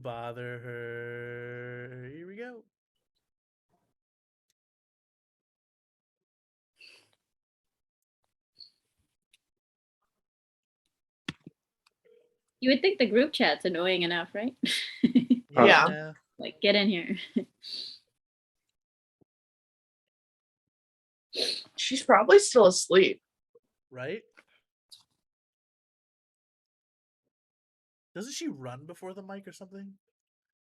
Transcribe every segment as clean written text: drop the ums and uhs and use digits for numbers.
bother her. Here we go. You would think the group chat's annoying enough, right? Yeah. Like, get in here. She's probably still asleep. Right? Doesn't she run before the mic or something?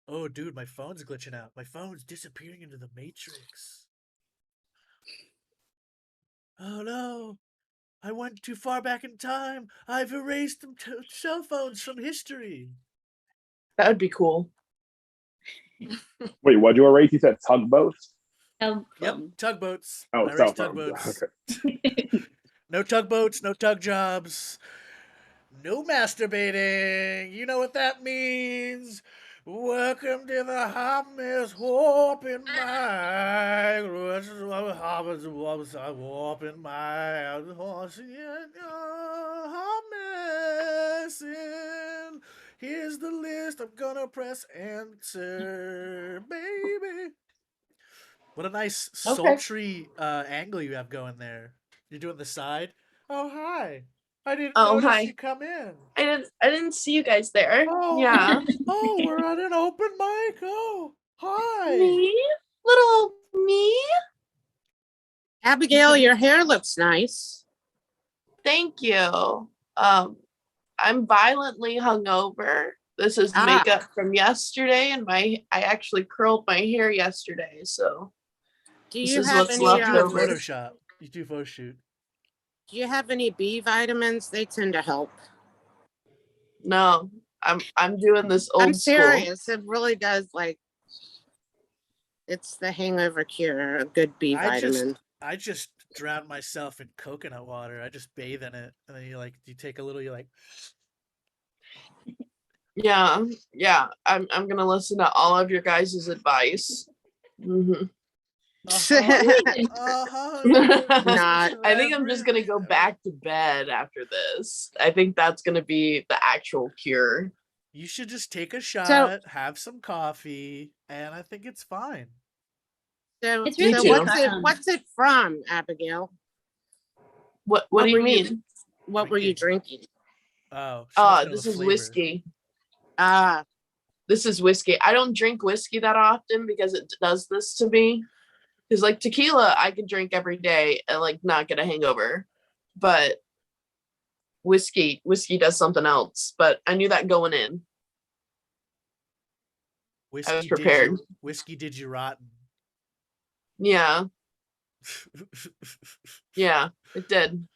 Oh, dude, my phone's glitching out. My phone's disappearing into the Matrix. Oh no! I went too far back in time. I've erased cell phones from history. That would be cool. Wait, what'd you erase? You said tugboats? Yep, tugboats. Oh, I cell erased phones. tugboats. Okay. No tugboats, no tug jobs, no masturbating. You know what that means. Welcome to the hot mess warping my warping my hot mess. And here's the list. I'm gonna press enter, baby. What a nice sultry angle you have going there. You're doing the side. Oh hi! I didn't notice you come in. I didn't see you guys there. Oh, Yeah. Oh, we're at an open mic. Oh, hi. Me? Little me? Abigail, your hair looks nice. Thank you. I'm violently hungover. This is makeup from yesterday, and I actually curled my hair yesterday, so Do this you is have what's any left over. Photoshop? You do photo shoot. Do you have any B vitamins? They tend to help. No, I'm doing this old I'm school. serious. It really does, like, it's the hangover cure, a good B vitamin. I just drown myself in coconut water. I just bathe in it, and then you take a little. You're like, Yeah. I'm gonna listen to all of your guys' advice. Mm-hmm. Not. I think I'm just gonna go back to bed after this. I think that's gonna be the actual cure. You should just take a shot, have some coffee, and I think it's fine. So, It's really what's it from, Abigail? What do you mean? What were you drinking? Oh, this is whiskey. This is whiskey. I don't drink whiskey that often because it does this to me. Because like tequila, I can drink every day and like not get a hangover. But whiskey does something else. But I knew that going in. I was prepared. Whiskey did you rotten. Yeah. Yeah, it did.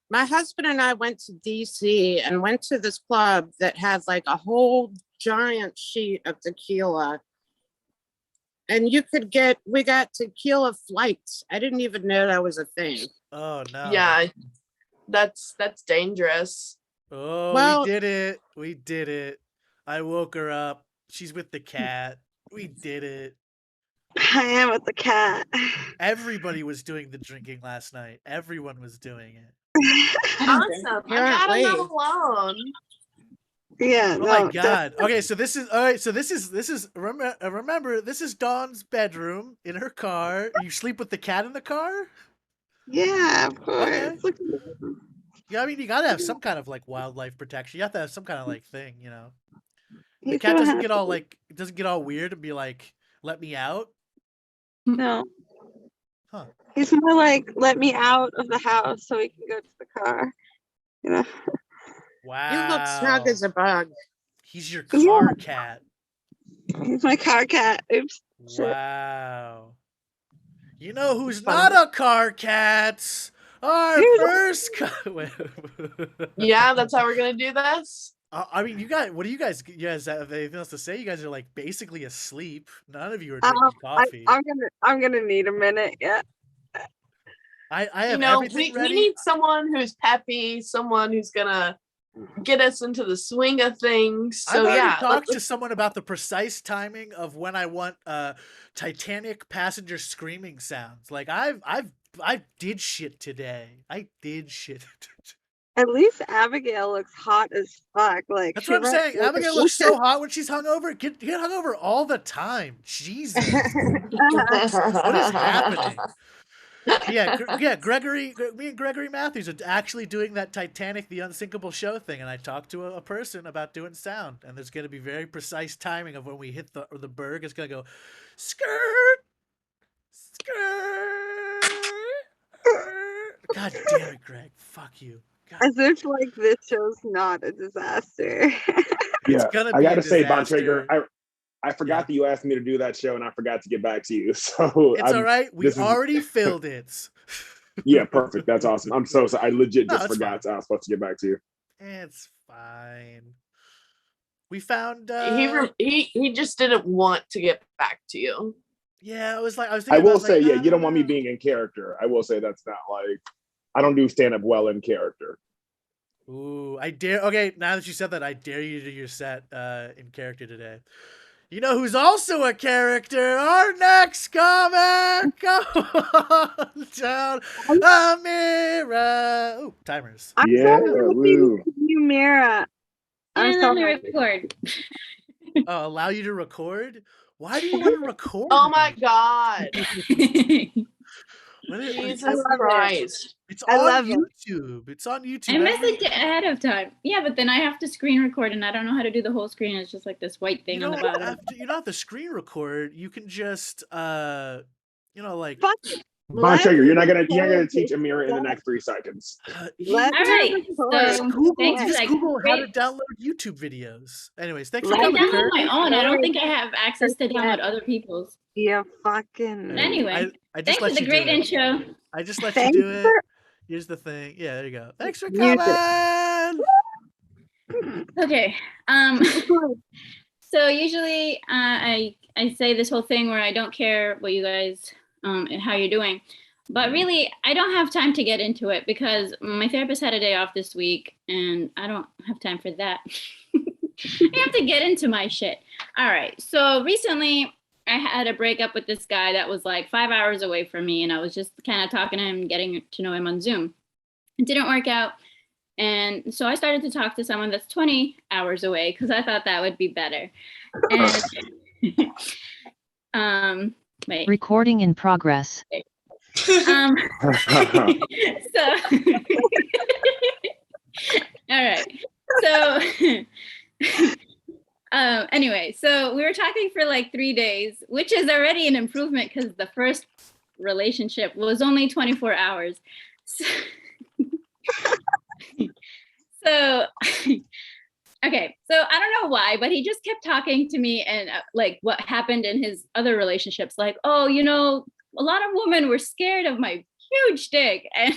My husband and I went to DC and went to this club that has like a whole giant sheet of tequila. And we got tequila flights. I didn't even know that was a thing. Oh no. Yeah, that's dangerous. Oh, well, we did it. I woke her up. She's with the cat. We did it. I am with the cat. Everybody was doing the drinking last night. Everyone was doing it. Awesome. I'm not alone. Yeah. Oh my god. Okay, so this is all right. So this is remember this is Dawn's bedroom in her car. You sleep with the cat in the car? Yeah, of course. Okay. Yeah, I mean you gotta have some kind of like wildlife protection. You have to have some kind of like thing, you know. The cat doesn't get all like it doesn't get all weird and be like, "Let me out." No. Huh. He's more like, "Let me out of the house so we can go to the car." You know. Wow. You look snug as a bug. He's your car cat. He's my car cat. Oops. Wow. You know who's not a car cat? Our first Yeah, that's how we're gonna do this. I mean, you guys have anything else to say? You guys are like basically asleep. None of you are drinking coffee. I'm gonna need a minute. Yeah. I have everything ready. We need someone who's peppy, someone who's gonna get us into the swing of things. So I've talked to someone about the precise timing of when I want Titanic passenger screaming sounds. Like I did shit today. I did shit. At least Abigail looks hot as fuck. Like That's she what I'm looks saying. like Abigail looks so hot when she's hungover. Get hungover all the time. Jesus, what is happening? Yeah, Gregory, me and Gregory Matthews are actually doing that Titanic, the unsinkable show thing, and I talked to a person about doing sound, and there's going to be very precise timing of when we hit the berg. It's going to go, skirt, skirt. God damn it, Greg. Fuck you. God. as if like this show's not a disaster. It's Yeah, gonna I be got a to say, Von Traeger, disaster. I forgot Yeah. that you asked me to do that show, and I forgot to get back to you. So It's all right. We this is already filled it. yeah, perfect. That's awesome. I'm so sorry. I legit No, just it's forgot. fine. I was supposed to get back to you. It's fine. We found. He just didn't want to get back to you. Yeah, I was I thinking. will About, say, yeah, I you don't want me know. being in character. I will say that's not like I don't do stand up well in character. Ooh, I dare. Okay, now that you said that, I dare you to do your set in character today. You know who's also a character? Our next comic. Come on down, Amira. Ooh, timers. I'm Yeah, so happy woo. to see you, Mira. I'm Didn't so let me happy. record. Oh, allow you to record? Why do you want to record? Oh my me? god. What is- Jesus I love it. Christ. It's I on love it. YouTube. It's on YouTube. I Every- messaged it ahead of time. Yeah, but then I have to screen record, and I don't know how to do the whole screen. It's just like this white you thing on the don't bottom. have to. You don't have to screen record. You can just, like. Fuck. Von Traeger, you're not gonna record teach this Amira in the stuff. next 3 seconds. Let All her right, record. so Google, thanks for just that Google how to great. download YouTube videos. Anyways, thanks for Let I coming, me download Kurt. my own. I don't record. think I have access to download other people's. You fucking. Anyway, I just thanks for let the you do great it. intro. I just let you Thanks do it. for Here's the thing. Yeah, there you go. Thanks for music. coming. Okay. So usually I say this whole thing where I don't care what you guys and how you're doing, but really I don't have time to get into it because my therapist had a day off this week and I don't have time for that. I have to get into my shit. All right. So recently I had a breakup with this guy that was like 5 hours away from me, and I was just kind of talking to him, getting to know him on Zoom. It didn't work out. And so I started to talk to someone that's 20 hours away because I thought that would be better. And wait. Recording in progress. So all right. So anyway, so we were talking for like 3 days, which is already an improvement because the first relationship was only 24 hours. So okay, so I don't know why, but he just kept talking to me and like what happened in his other relationships, like, oh, you know, a lot of women were scared of my huge dick, and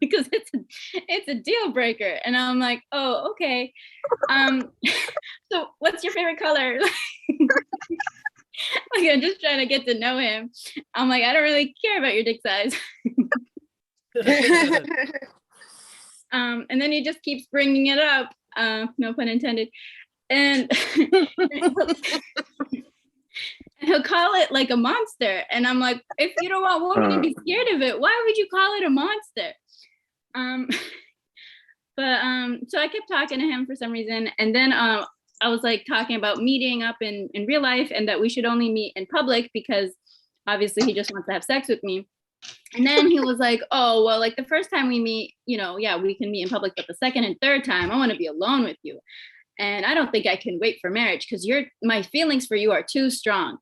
because it's a deal breaker. And I'm like, oh, okay. So what's your favorite color? Like, I'm just trying to get to know him. I'm like, I don't really care about your dick size. And then he just keeps bringing it up, no pun intended, and he'll call it like a monster. And I'm like, if you don't want women to be scared of it, why would you call it a monster? So I kept talking to him for some reason, and then I was like talking about meeting up in real life and that we should only meet in public because obviously he just wants to have sex with me. And then he was like, oh, well, like the first time we meet, you know, yeah, we can meet in public, but the second and third time, I want to be alone with you. And I don't think I can wait for marriage because my feelings for you are too strong.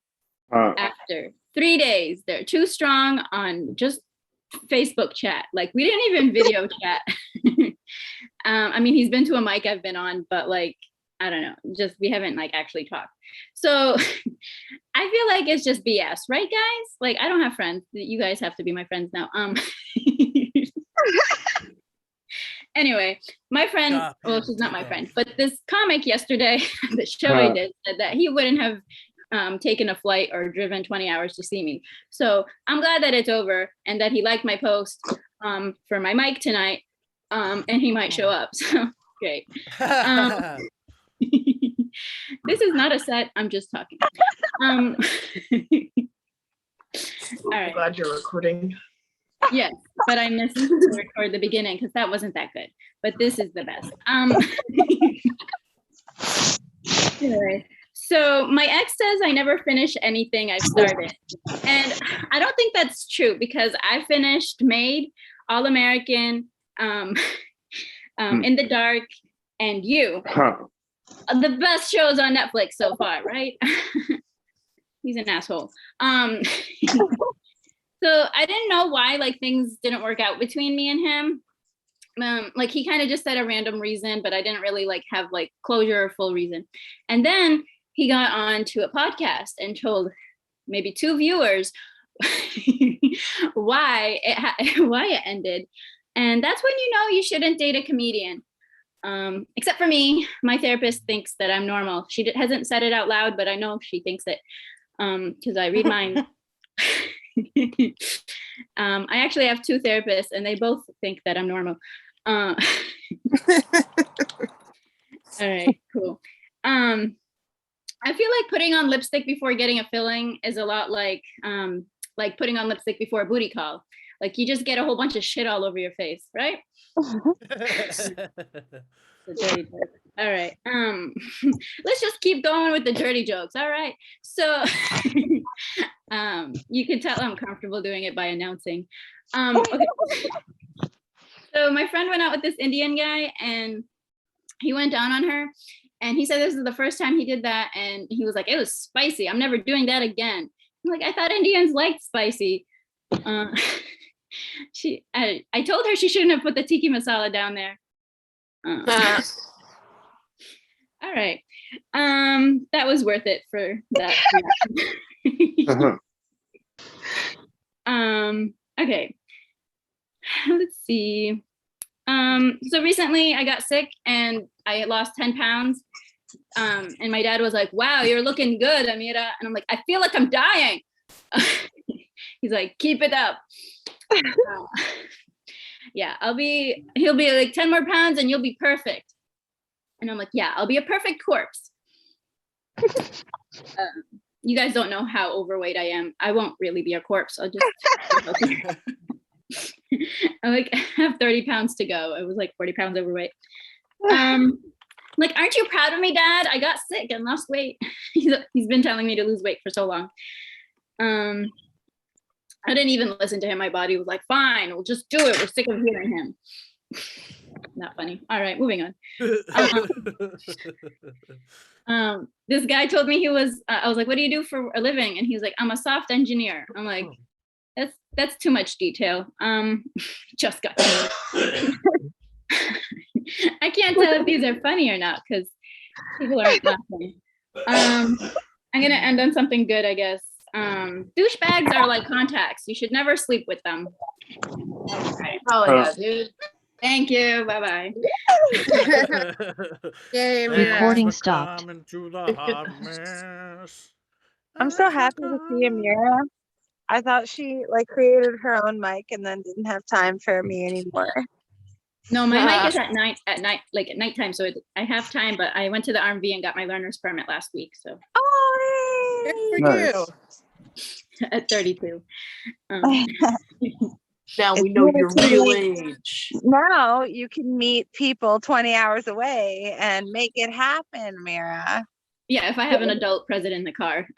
After 3 days, they're too strong on just Facebook chat. Like we didn't even video chat. I mean, he's been to a mic I've been on, but like, I don't know, just we haven't like actually talked. So I feel like it's just BS, right, guys? Like I don't have friends. You guys have to be my friends now. Anyway, my friend, well, she's not my friend, but this comic yesterday, the show I did, said that he wouldn't have taken a flight or driven 20 hours to see me. So I'm glad that it's over and that he liked my post for my mic tonight, and he might show up. So great. This is not a set. I'm just talking. All right. I'm glad you're recording. Yes, but I missed to record the beginning because that wasn't that good. But this is the best. Anyway, so my ex says I never finish anything I've started. And I don't think that's true because I finished Made, All American, In the Dark, and You. Huh. The best shows on Netflix so far, right? He's an asshole. So I didn't know why like things didn't work out between me and him. Like he kind of just said a random reason, but I didn't really like have like closure or full reason. And then he got on to a podcast and told maybe 2 viewers why it ended. And that's when you know you shouldn't date a comedian. Except for me, my therapist thinks that I'm normal. She hasn't said it out loud, but I know she thinks it because I read mine. I actually have 2 therapists and they both think that I'm normal. All right, cool. I feel like putting on lipstick before getting a filling is a lot like putting on lipstick before a booty call. Like you just get a whole bunch of shit all over your face, right? The dirty joke. All right. Let's just keep going with the dirty jokes. All right. So you can tell I'm comfortable doing it by announcing. Okay. So my friend went out with this Indian guy and he went down on her and he said this is the first time he did that and he was like, it was spicy. I'm never doing that again. I'm like, I thought Indians liked spicy. I told her she shouldn't have put the tiki masala down there. All right. That was worth it for that. Okay. Let's see. So recently I got sick and I lost 10 pounds. And my dad was like, wow, you're looking good, Amira. And I'm like, I feel like I'm dying. He's like, keep it up. Yeah, he'll be like 10 more pounds and you'll be perfect. And I'm like, yeah, I'll be a perfect corpse. You guys don't know how overweight I am. I won't really be a corpse. I'll just, I have 30 pounds to go. I was like 40 pounds overweight. Like, aren't you proud of me, Dad? I got sick and lost weight. He's been telling me to lose weight for so long. I didn't even listen to him. My body was like, fine, we'll just do it. We're sick of hearing him. Not funny. All right, moving on. This guy told me he was, I was like, what do you do for a living? And he was like, I'm a soft engineer. I'm like, that's too much detail. Just got I can't tell if these are funny or not because people aren't laughing. I'm gonna end on something good, I guess. Douchebags are like contacts. You should never sleep with them. Okay. Oh yeah, dude. Thank you. Bye-bye. Yay, Recording We're stopped. coming to the hot mess. I'm so happy to see Amira. I thought she like created her own mic and then didn't have time for me anymore. No, my mic is at night, like at nighttime. So I have time, but I went to the RMV and got my learner's permit last week. So Oh, Good for Nice. you. at 32. Now we know your real age. now you can meet people 20 hours away and make it happen, Amira. Yeah, if I have an adult present in the car.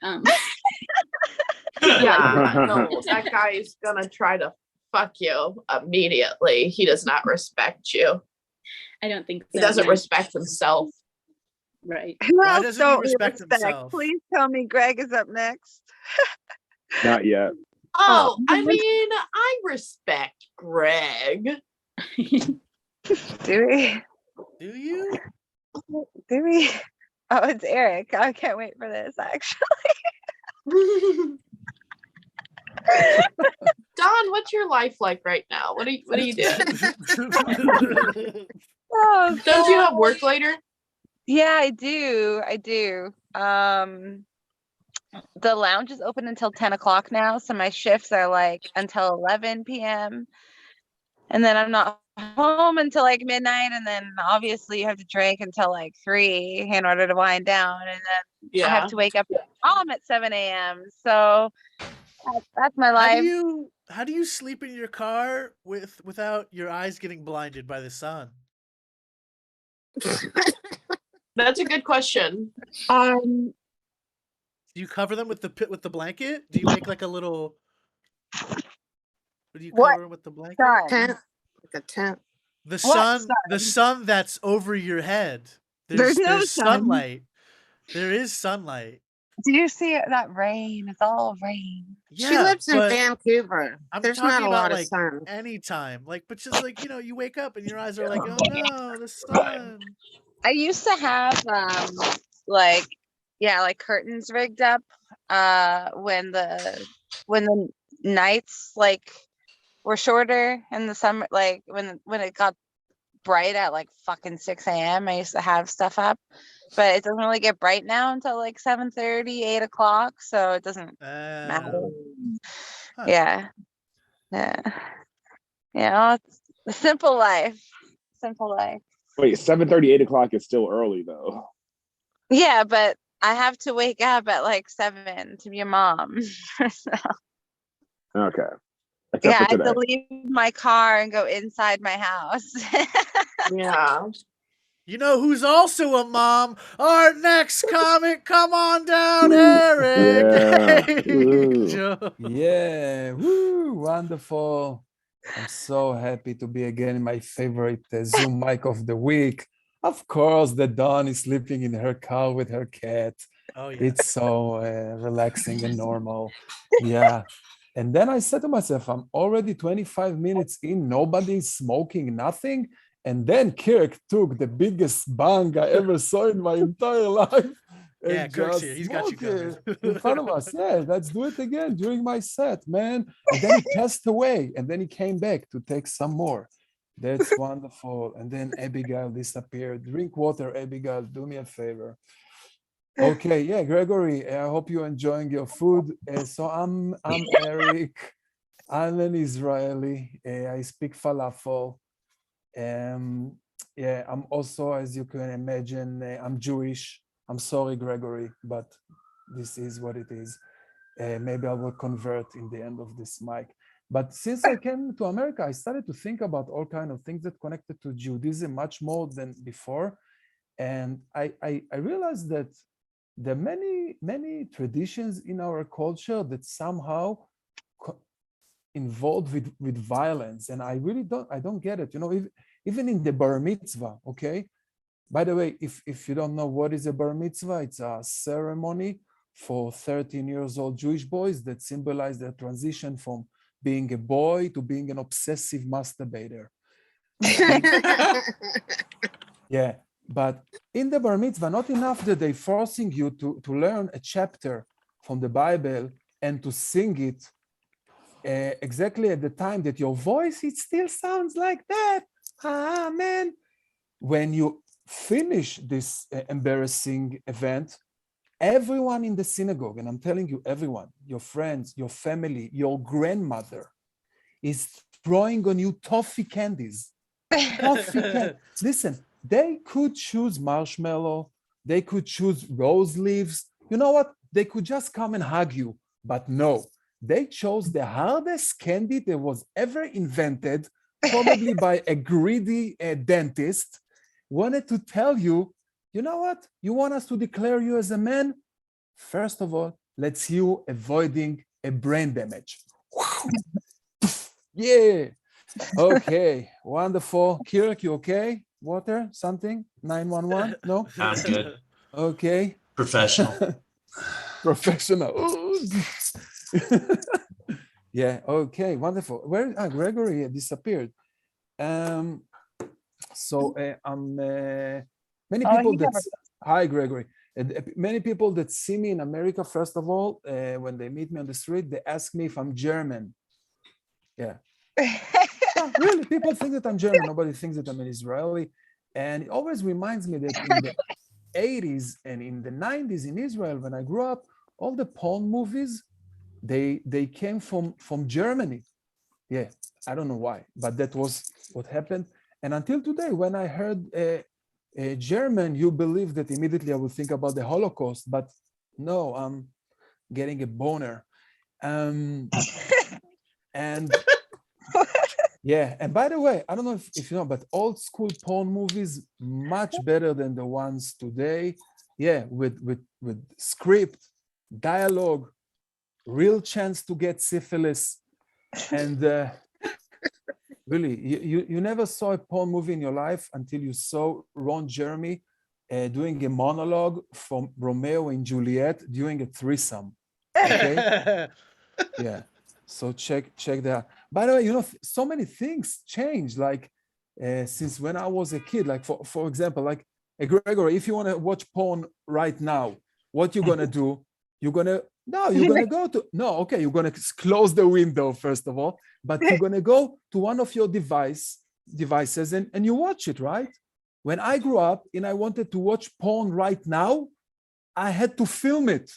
Yeah, no, that guy is gonna try to fuck you immediately. He does not respect you. I don't think so. He doesn't no. respect himself. Right. Who Why else doesn't he don't we respect himself? Please tell me Greg is up next. Not yet. Oh, I mean, I respect Greg. Do we? Do you? Do we? Oh, it's Eric. I can't wait for this, actually. Don, what's your life like right now? What are you doing? Oh, Don't you have work later? yeah, I do. The lounge is open until 10 o'clock now, so my shifts are like until 11 p.m. And then I'm not home until like midnight, and then obviously you have to drink until like 3 in order to wind down, and then I Yeah. have to wake up at 7 a.m. So That's my How life. do you sleep in your car without your eyes getting blinded by the sun? That's a good question. Um, Do you cover them with the blanket? Do you make like a little? Do you What cover them with the blanket? sun? tent, like a tent. What The sun? sun that's over your head. There's no There's sun. sunlight. There is sunlight. Do you see that rain? It's all rain. She Yeah, lives in but Vancouver. I'm There's not talking a about lot of like sun. anytime. Like, but just like, you wake up and your eyes are like, oh no, the sun. I used to have like like curtains rigged up when the nights like were shorter in the summer, like when it got bright at like fucking 6 a.m. I used to have stuff up, but it doesn't really get bright now until like 7:30, 8 o'clock, so it doesn't matter. Huh. Yeah. Yeah. Yeah. It's a simple life. Simple life. Wait, 7:30, 8 o'clock is still early though. Yeah, but I have to wake up at like 7 to be a mom. So, Okay. Except yeah, for I have today. to leave my car and go inside my house. Yeah. You know who's also a mom? Our next comic. Come on down, Eric. Yeah. Hey, Ooh. Joe. Yeah, woo, wonderful. I'm so happy to be again in my favorite Zoom mic of the week. Of course, the Dawn is sleeping in her car with her cat. Oh yeah. It's so relaxing and normal. Yeah. And then I said to myself, I'm already 25 minutes in, nobody's smoking, nothing. And then Kirk took the biggest bang I ever saw in my entire life. Yeah, And Kirk's just here. He's got you smoked covered. it in front of us. Yeah, let's do it again during my set, man. And then he passed away, and then he came back to take some more. That's wonderful. And then Abigail disappeared. Drink water, Abigail. Do me a favor. Okay, yeah, Gregory. I hope you're enjoying your food. So I'm Eric. I'm an Israeli. I speak falafel. Yeah, I'm also, as you can imagine, I'm Jewish. I'm sorry, Gregory, but this is what it is. Maybe I will convert in the end of this mic. But since I came to America, I started to think about all kinds of things that connected to Judaism much more than before. And I realized that there are many traditions in our culture that somehow involved with violence, and I don't get it. Even in the bar mitzvah, okay? By the way, if you don't know what is a bar mitzvah, it's a ceremony for 13 years old Jewish boys that symbolize their transition from being a boy to being an obsessive masturbator. Yeah, but in the bar mitzvah, not enough that they're forcing you to learn a chapter from the Bible and to sing it exactly at the time that your voice, it still sounds like that. Amen. When you finish this embarrassing event, everyone in the synagogue, and I'm telling you, everyone, your friends, your family, your grandmother is throwing on you toffee candies. Toffee candies. Listen, they could choose marshmallow, they could choose rose leaves. You know what? They could just come and hug you, but no, they chose the hardest candy that was ever invented, probably by a greedy dentist. Wanted to tell you, you know what? You want us to declare you as a man? First of all, let's you avoiding a brain damage. Yeah. Okay. Wonderful. Kirk, you okay? Water? Something? 911? No? I'm good. Okay. Professional. Professional. Yeah. Okay. Wonderful. Where Gregory disappeared. So many Oh, people he that never hi Gregory. Many people that see me in America, first of all, when they meet me on the street, they ask me if I'm German. Yeah. Yeah, really, people think that I'm German. Nobody thinks that I'm an Israeli. And it always reminds me that in the 80s and in the 90s in Israel, when I grew up, all the porn movies, they came from Germany. Yeah, I don't know why, but that was what happened. And until today, when I heard German, you believe that immediately I would think about the Holocaust, but no, I'm getting a boner. And yeah, and by the way, I don't know if you know, but old school porn movies much better than the ones today. Yeah, with script, dialogue, real chance to get syphilis, and really, you never saw a porn movie in your life until you saw Ron Jeremy doing a monologue from Romeo and Juliet during a threesome. Okay. Yeah. So check that. By the way, you know, so many things change. Like since when I was a kid. Like for example, like Gregory, if you want to watch porn right now, what you're gonna do? You're gonna go to okay. You're gonna close the window first of all, but you're gonna go to one of your devices and you watch it, right? When I grew up and I wanted to watch porn right now, I had to film it.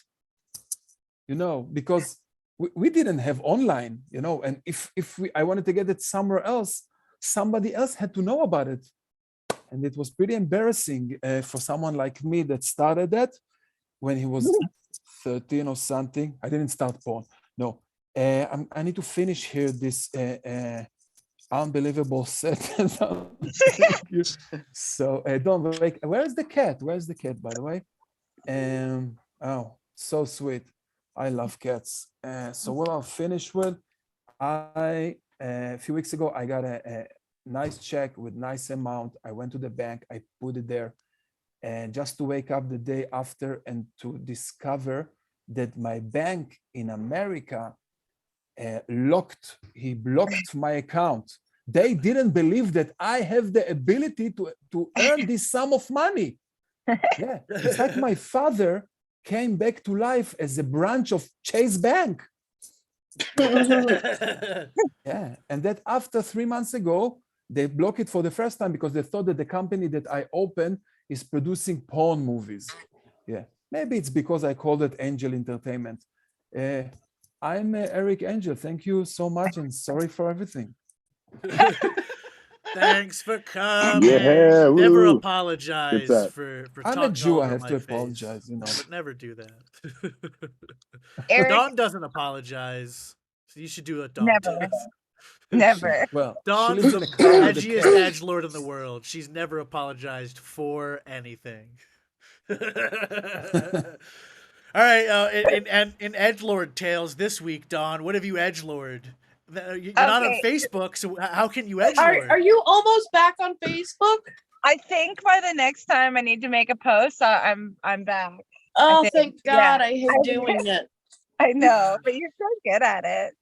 You know, because we didn't have online, you know, and if I wanted to get it somewhere else, somebody else had to know about it, and it was pretty embarrassing for someone like me that started that when he was 13 or something. I didn't start porn. No, I need to finish here this unbelievable sentence. So don't wake. Where's the cat? Where's the cat? By the way, oh, so sweet. I love cats. So what I'll finish with, a few weeks ago, I got a nice check with nice amount. I went to the bank, I put it there, and just to wake up the day after and to discover that my bank in America blocked my account. They didn't believe that I have the ability to earn this sum of money. Yeah, it's like my father came back to life as a branch of Chase Bank. Yeah, and that after 3 months ago, they blocked it for the first time because they thought that the company that I opened is producing porn movies. Yeah, maybe it's because I called it Angel Entertainment. I'm Eric Angel. Thank you so much and sorry for everything. Thanks for coming. Yeah, Never woo. apologize that. for I'm talking a Jew. all I over have my to face. apologize, you know. But never do that. Eric, Dawn doesn't apologize. So you should do what Dawn never, does. never. Well, she Dawn's lives in the a car with a edgiest cat. edgelord in the world. She's never apologized for anything. All right, in edgelord tales this week, Dawn, what have you edgelord? You're not on Okay. Facebook, so how can you edgelord? Are you almost back on Facebook? I think by the next time I need to make a post, I'm back. Oh, think, thank yeah. God! I hate doing it. I know, but you're so good at it.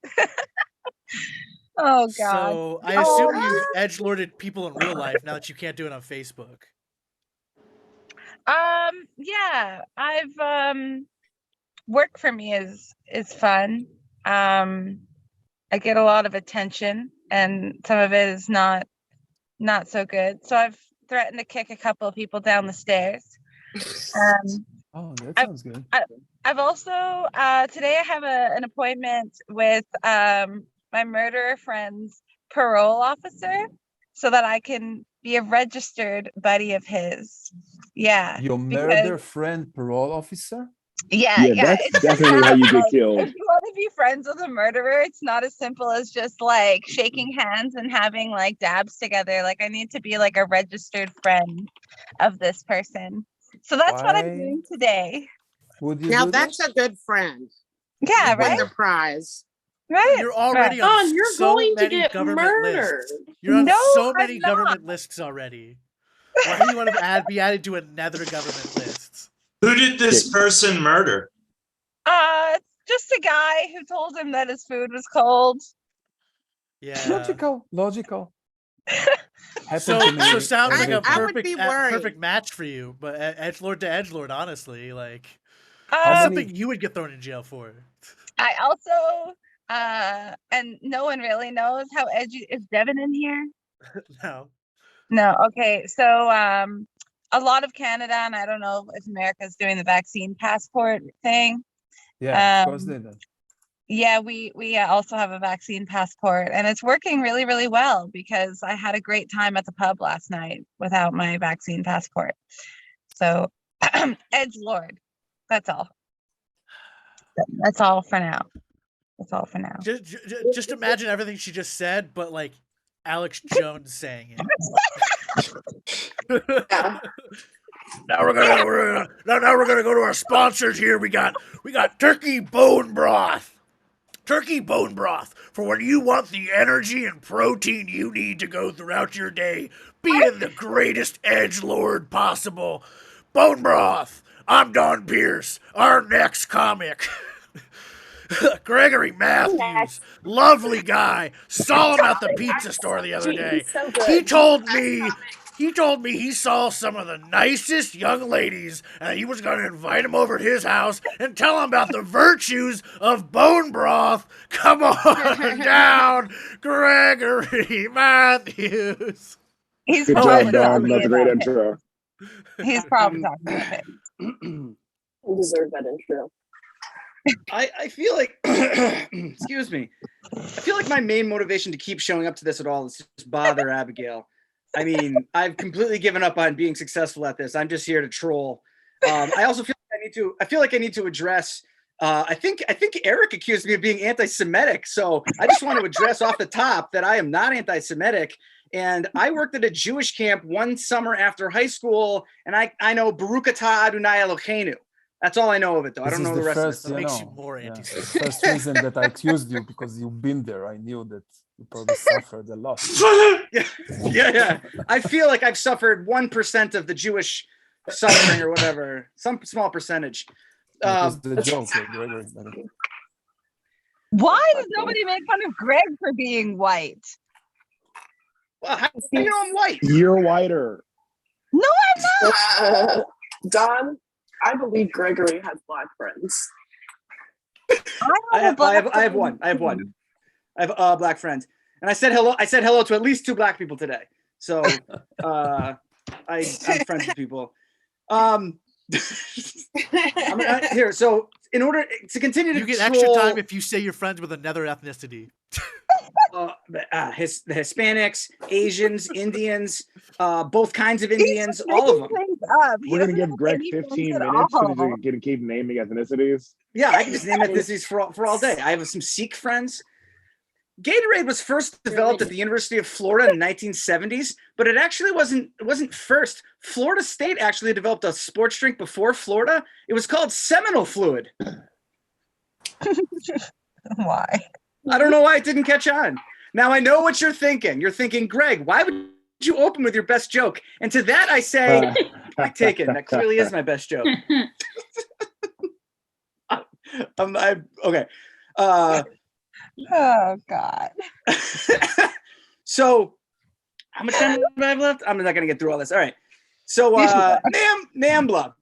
Oh God. So I assume you've edgelorded people in real life now that you can't do it on Facebook. Yeah, I've work for me is fun. I get a lot of attention and some of it is not so good. So I've threatened to kick a couple of people down the stairs. Oh, that sounds good. I've also today I have an appointment with my murderer friend's parole officer so that I can be a registered buddy of his. Yeah. Your because- murder friend parole officer? Yeah, that's it's definitely how you get killed. If you want to be friends with a murderer, it's not as simple as just like shaking hands and having like dabs together. Like I need to be like a registered friend of this person. So that's what I'm Why? doing today. Would you Now do that's that? a good friend. Yeah, You win right? the prize. Right. You're already Right. on Dawn, you're so going to many get government murdered. lists. You're on No, so I'm many not. government lists already. Why do you want to be added to another government list? Who did this person murder? Just a guy who told him that his food was cold. Yeah. Logical. So sounds like a I would be worried. perfect match for you, but edgelord to edgelord, honestly, like How that's many- something you would get thrown in jail for. I also and no one really knows how edgy is Devin in here. No. No, okay. So a lot of Canada, and I don't know if America's doing the vaccine passport thing. Yeah, of course they do. Yeah, we also have a vaccine passport, and it's working really, really well because I had a great time at the pub last night without my vaccine passport. So, edgelord, that's all. That's all for now. That's all for now. Just imagine everything she just said, but like Alex Jones saying it. Yeah. Now we're gonna go to our sponsors here. We got turkey bone broth. Turkey bone broth for when you want the energy and protein you need to go throughout your day, being the greatest edge lord possible. Bone broth. I'm Don Pierce. Our next comic. Gregory Matthews, lovely guy. Saw him at the pizza store the other day. He told me he saw some of the nicest young ladies and he was going to invite him over to his house and tell him about the virtues of bone broth. Come on down, Gregory Matthews. He's Good probably job, Don. talking That's a great about it. intro. He's probably talking about it. You deserve that intro. I feel like, excuse me, I feel like my main motivation to keep showing up to this at all is to just bother Abigail. I mean, I've completely given up on being successful at this. I'm just here to troll. I also feel like I need to address. I think Eric accused me of being anti-Semitic, so I just want to address off the top that I am not anti-Semitic. And I worked at a Jewish camp one summer after high school, and I know Baruch atah Adonai Eloheinu. That's all I know of it, though. I don't know the rest of it. That makes you more the anti-Semitic. first reason that I accused you because you've been there. I knew that you probably suffered a lot. Yeah. I feel like I've suffered 1% of the Jewish suffering or whatever, some small percentage. It was the joke, Gregory. Why does nobody make fun of Greg for being white? Well, how do you know I'm white? You're whiter. No, I'm not. Don, I believe Gregory has black friends. I have one. I have a black friend, and I said hello to at least 2 black people today. So I'm friends with people. Here, so in order to continue to You get troll, extra time if you say you're friends with another ethnicity. the Hispanics, Asians, Indians, both kinds of Indians, all of them. We're gonna give Greg 15 minutes so he's gonna keep naming ethnicities. Yeah, I can just name ethnicities for all day. I have some Sikh friends. Gatorade was first developed at the University of Florida in the 1970s, but it actually wasn't first. Florida State actually developed a sports drink before Florida. It was called Seminole Fluid. Why? I don't know why it didn't catch on. Now I know what you're thinking. You're thinking, Greg, why would you open with your best joke? And to that I say, point taken. That clearly is my best joke. Okay. Oh God. So how much time do I have left? I'm not gonna get through all this. All right. So NAMBLA.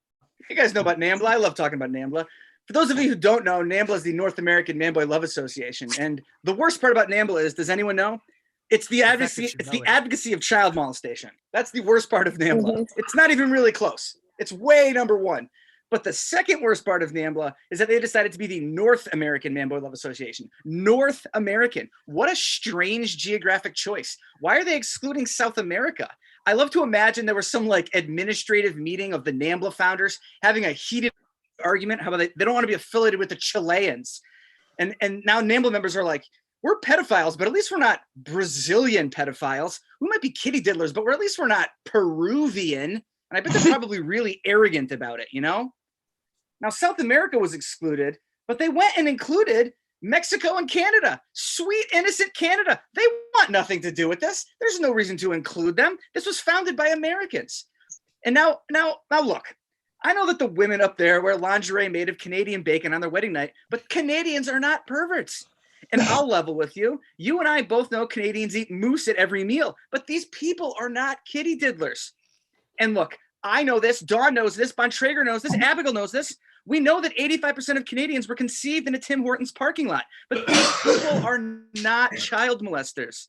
You guys know about NAMBLA. I love talking about NAMBLA. For those of you who don't know, NAMBLA is the North American Man-Boy Love Association. And the worst part about NAMBLA is, does anyone know? It's the advocacy of child molestation. That's the worst part of NAMBLA. Mm-hmm. It's not even really close. It's way number 1. But the second worst part of NAMBLA is that they decided to be the North American Man-Boy Love Association. North American. What a strange geographic choice. Why are they excluding South America? I love to imagine there was some like administrative meeting of the NAMBLA founders having a heated argument how they don't want to be affiliated with the Chileans. And now NAMBLA members are like, we're pedophiles, but at least we're not Brazilian pedophiles. We might be kitty diddlers, but at least we're not Peruvian. And I bet they're probably really arrogant about it, you know? Now, South America was excluded, but they went and included Mexico and Canada. Sweet, innocent Canada. They want nothing to do with this. There's no reason to include them. This was founded by Americans. And now look, I know that the women up there wear lingerie made of Canadian bacon on their wedding night, but Canadians are not perverts. And I'll level with you. You and I both know Canadians eat moose at every meal, but these people are not kitty diddlers. And look, I know this, Dawn knows this, Bontrager knows this, Abigail knows this. We know that 85% of Canadians were conceived in a Tim Hortons parking lot, but these people are not child molesters.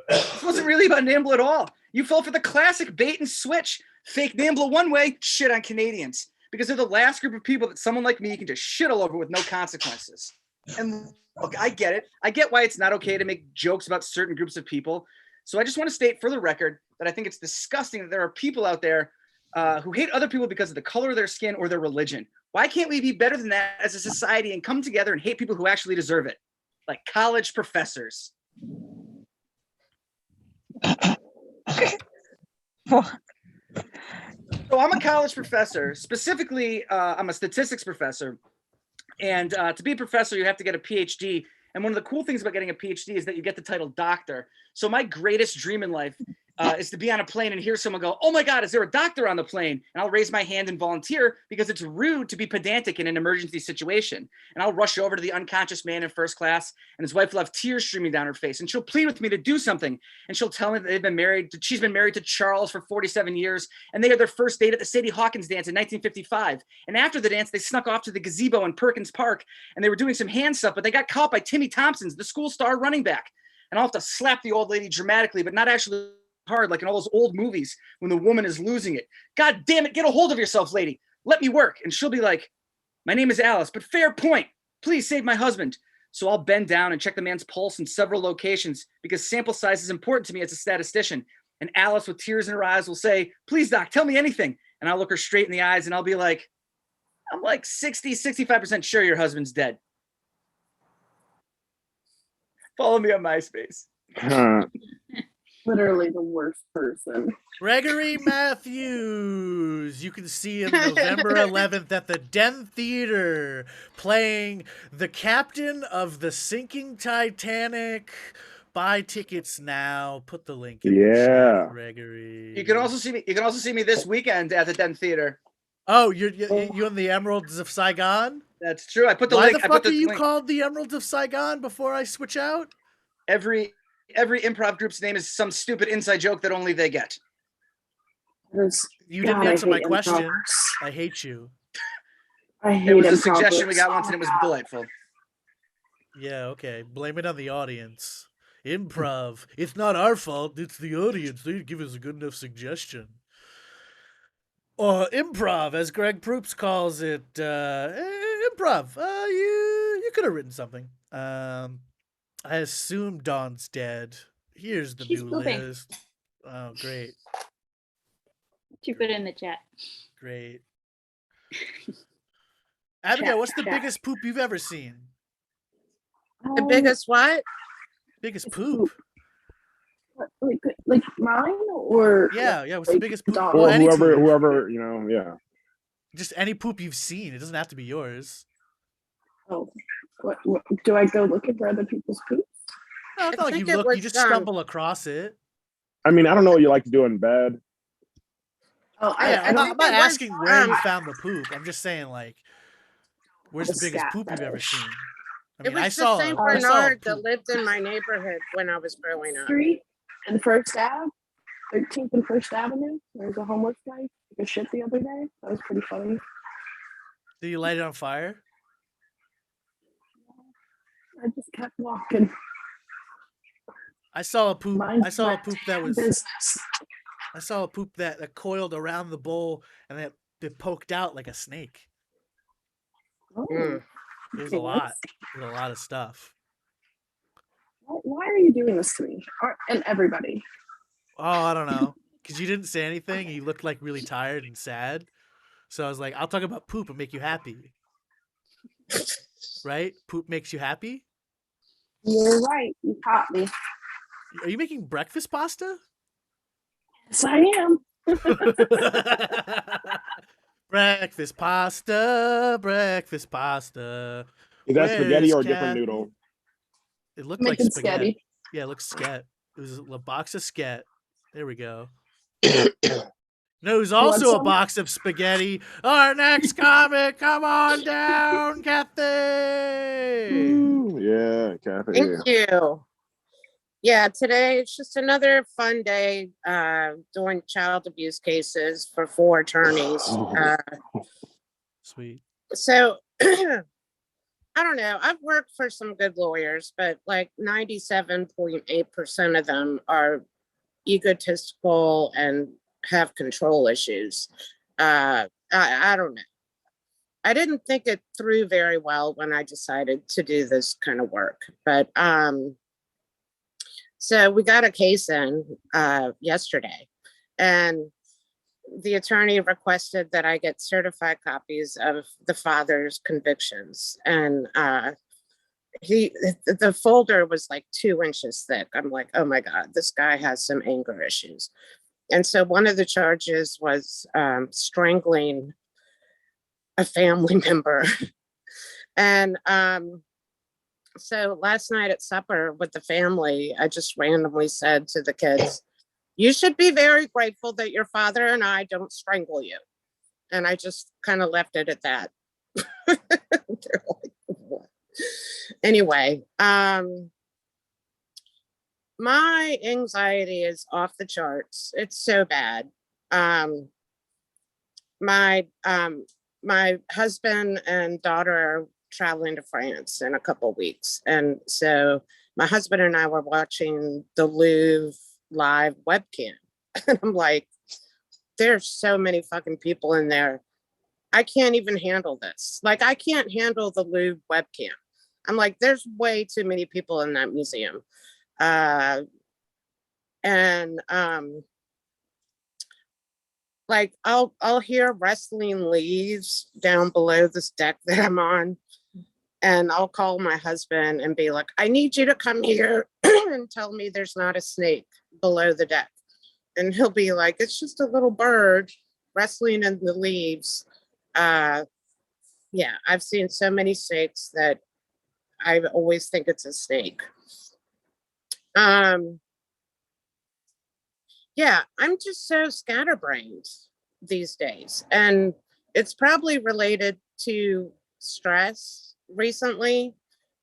This wasn't really about NAMBLA at all. You fell for the classic bait and switch. Fake NAMBLA one way, shit on Canadians. Because they're the last group of people that someone like me can just shit all over with no consequences. And look, I get it. I get why it's not okay to make jokes about certain groups of people. So I just want to state for the record that I think it's disgusting that there are people out there who hate other people because of the color of their skin or their religion. Why can't we be better than that as a society and come together and hate people who actually deserve it? Like college professors. So I'm a college professor. Specifically, I'm a statistics professor. And to be a professor, you have to get a PhD. And one of the cool things about getting a PhD is that you get the title doctor. So my greatest dream in life is to be on a plane and hear someone go, "Oh my God, is there a doctor on the plane?" And I'll raise my hand and volunteer because it's rude to be pedantic in an emergency situation. And I'll rush over to the unconscious man in first class, and his wife will have tears streaming down her face. And she'll plead with me to do something. And she'll tell me that she's been married to Charles for 47 years, and they had their first date at the Sadie Hawkins dance in 1955. And after the dance, they snuck off to the gazebo in Perkins Park, and they were doing some hand stuff, but they got caught by Timmy Thompson's, the school star running back. And I'll have to slap the old lady dramatically, but not actually hard like in all those old movies when the woman is losing it. God damn it, get a hold of yourself, lady. Let me work. And she'll be like, "My name is Alice, but fair point. Please save my husband." So I'll bend down and check the man's pulse in several locations because sample size is important to me as a statistician. And Alice, with tears in her eyes, will say, "Please, doc, tell me anything." And I'll look her straight in the eyes and I'll be like, "I'm like 65% sure your husband's dead." Follow me on MySpace. Literally the worst person. Gregory Matthews. You can see him November 11th at the Den Theater playing the captain of the sinking Titanic. Buy tickets now. Put the link in the chat, Gregory. You can also see me this weekend at the Den Theater. Oh, you in the Emeralds of Saigon? That's true. I put the Why link. the fuck are you called the Emeralds of Saigon before I switch out? Every improv group's name is some stupid inside joke that only they get. You didn't answer my question. I hate you. I hate it was a suggestion we got once and it was delightful. Yeah, okay. Blame it on the audience. Improv. It's not our fault. It's the audience. They give us a good enough suggestion. Or improv, as Greg Proops calls it. Improv. You could have written something. I assume Dawn's dead. Here's the She's new pooping. list. Oh, great. She put it in the chat. Great. Abigail, what's the biggest poop you've ever seen? The biggest what? Biggest poop. Like mine or Yeah. What's the biggest poop? dog? Or any whoever, you know, yeah. Just any poop you've seen. It doesn't have to be yours. Oh, what do I go looking for other people's poops? No, it's not like you think it look. You was just done. stumble across it. I mean, I don't know what you like to do in bed. Oh, Yeah, I'm not think it was, asking where you found the poop. I'm just saying, like, where's the The biggest scat poop you've ever fetish. seen? I It mean, was the St. I saw a Bernard that poop. lived in my neighborhood when I was growing up. Street and First Ave, 13th and First Avenue. There's a homeless guy took a shit the other day. That was pretty funny. Did you light it on fire? I just kept walking. I saw a poop. Mind I saw a my poop that was. business. I saw a poop that coiled around the bowl and it poked out like a snake. Oh, Mm. It was a lot. It was a lot of stuff. why are you doing this to me? And everybody. Oh, I don't know. Because you didn't say anything. You looked like really tired and sad. So I was like, I'll talk about poop and make you happy. Right? Poop makes you happy? You're right. You caught me. Are you making breakfast pasta? Yes, I am. Breakfast pasta. Breakfast pasta. Is that spaghetti or a Where's different Cat? noodle? It looked like Making spaghetti. sketty. Yeah, it looked sket. It was a box of sket. There we go. No, it was want also a some? box of spaghetti. Our next comic, come on down, Kathy. Ooh, yeah, Kathy. Thank you. Yeah, today it's just another fun day doing child abuse cases for 4 attorneys. Sweet. So I don't know. I've worked for some good lawyers, but like 97.8% of them are egotistical and have control issues. I don't know. I didn't think it through very well when I decided to do this kind of work, but so we got a case in yesterday, and the attorney requested that I get certified copies of the father's convictions. And the folder was like 2 inches thick. I'm like, oh my God, this guy has some anger issues. And so one of the charges was strangling a family member. And so last night at supper with the family, I just randomly said to the kids, you should be very grateful that your father and I don't strangle you. And I just kind of left it at that. They're like, what? Anyway, my anxiety is off the charts. It's so bad. My husband and daughter are traveling to France in a couple weeks. And so my husband and I were watching the Louvre live webcam. And I'm like, there's so many fucking people in there. I can't even handle this. Like, I can't handle the Louvre webcam. I'm like, there's way too many people in that museum. Like I'll hear rustling leaves down below this deck that I'm on. And I'll call my husband and be like, I need you to come here and tell me there's not a snake below the deck. And he'll be like, it's just a little bird wrestling in the leaves. Yeah, I've seen so many snakes that I always think it's a snake. Yeah, I'm just so scatterbrained these days. And it's probably related to stress recently,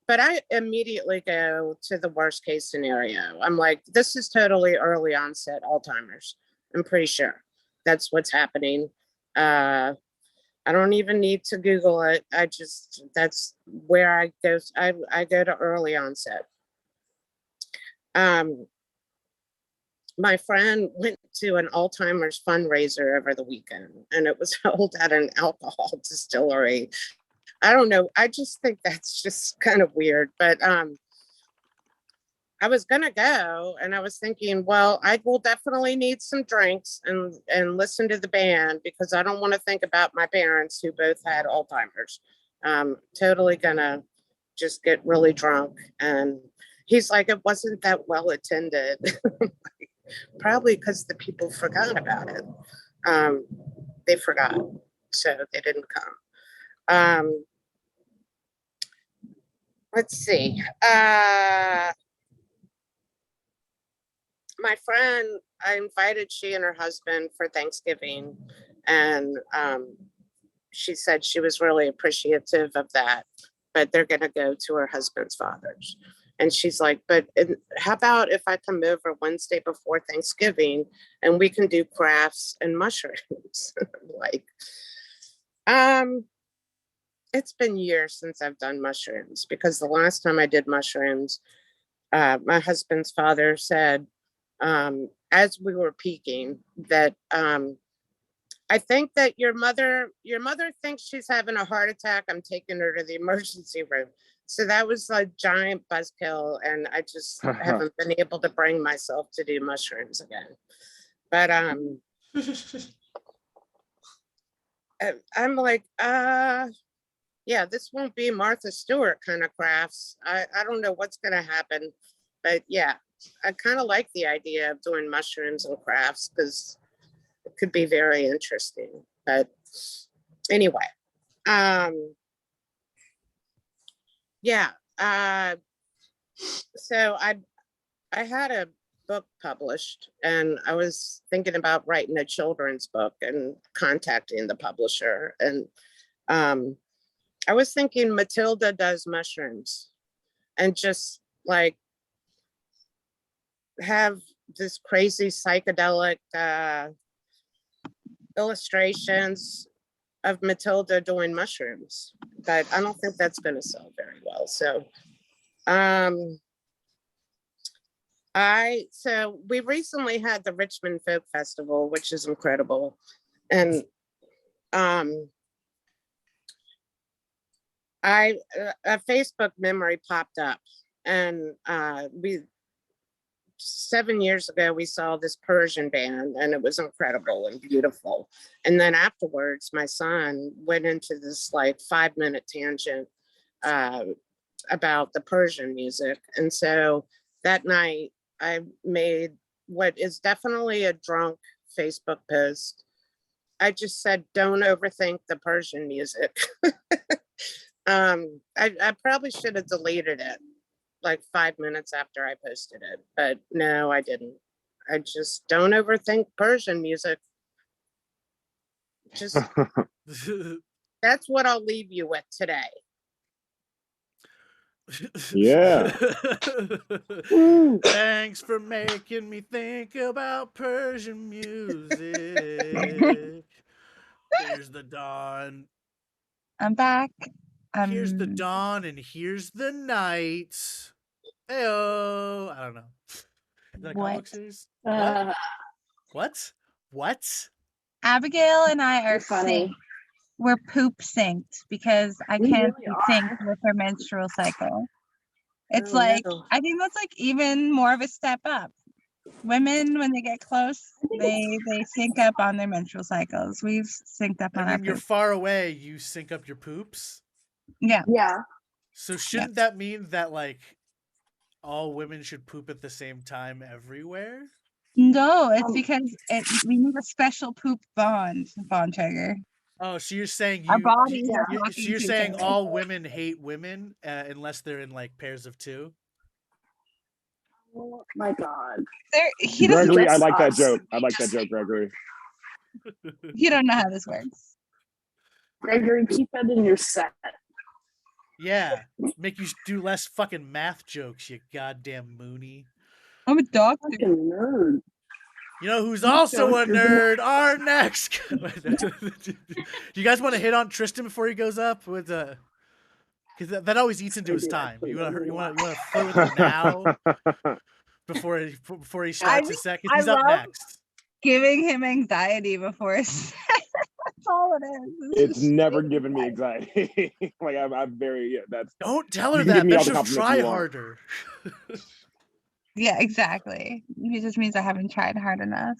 but I immediately go to the worst case scenario. I'm like, this is totally early onset Alzheimer's. I'm pretty sure that's what's happening. I don't even need to Google it. That's where I go. I go to early onset. My friend went to an Alzheimer's fundraiser over the weekend, and it was held at an alcohol distillery. I don't know. I just think that's just kind of weird. But I was gonna go, and I was thinking, well, I will definitely need some drinks and listen to the band because I don't want to think about my parents who both had Alzheimer's. Totally gonna just get really drunk. And he's like, it wasn't that well attended. Probably because the people forgot about it. They forgot, so they didn't come. Let's see. My friend, I invited she and her husband for Thanksgiving, and she said she was really appreciative of that, but they're going to go to her husband's father's. And she's like, but how about if I come over Wednesday before Thanksgiving and we can do crafts and mushrooms? Like, it's been years since I've done mushrooms because the last time I did mushrooms, my husband's father said, as we were peaking, that I think that your mother thinks she's having a heart attack. I'm taking her to the emergency room. So that was a giant buzzkill, and I just haven't been able to bring myself to do mushrooms again. But I'm like, yeah, this won't be Martha Stewart kind of crafts. I don't know what's gonna happen, but yeah, I kind of like the idea of doing mushrooms and crafts because it could be very interesting. But anyway, yeah. So I had a book published, and I was thinking about writing a children's book and contacting the publisher. And I was thinking Matilda does mushrooms, and just like have this crazy psychedelic illustrations of Matilda doing mushrooms, but I don't think that's going to sell very well. So, so we recently had the Richmond Folk Festival, which is incredible, and a Facebook memory popped up, and 7 years ago, we saw this Persian band and it was incredible and beautiful. And then afterwards, my son went into this like 5-minute tangent about the Persian music. And so that night, I made what is definitely a drunk Facebook post. I just said, don't overthink the Persian music. I probably should have deleted it like 5 minutes after I posted it, but no, I didn't. I just don't overthink Persian music. Just that's what I'll leave you with today. Yeah. Thanks for making me think about Persian music. Here's the dawn. I'm back. Here's the dawn and here's the night. Heyo. I don't know. Is that a comic What? series? Uh, What? What? Abigail and I are You're funny. synced. We're poop synced because I We can't really be are. synced with her menstrual cycle. It's Oh, like, no. I think that's like even more of a step up. Women, when they get close, they sync up on their menstrual cycles. We've synced up on And our when you're poop. far away, you sync up your poops. Yeah. Yeah. So shouldn't that mean that like all women should poop at the same time everywhere? No, it's because we need a special poop bond trigger. Oh, so you're saying Our bodies are so talking you're to each saying other. all women hate women unless they're in like pairs of two? Oh my God. He doesn't. Gregory, I Just like that us. joke. I like that joke, Gregory. You don't know how this works. Gregory, keep it in your set. Yeah, make you do less fucking math jokes, you goddamn Mooney. I'm a doctor. Fucking nerd. You know who's You also a joke, you're nerd? Our next. You guys want to hit on Tristan before he goes up with because that always eats into his time. You want to flirt with him now before he starts his set. 'Cause he's up next. Giving him anxiety before his that's all it is. It's never given me anxiety. Like I'm very that's. Don't tell You her can give that. me Bet all the she'll compliments try you want. harder. Yeah, exactly. It just means I haven't tried hard enough.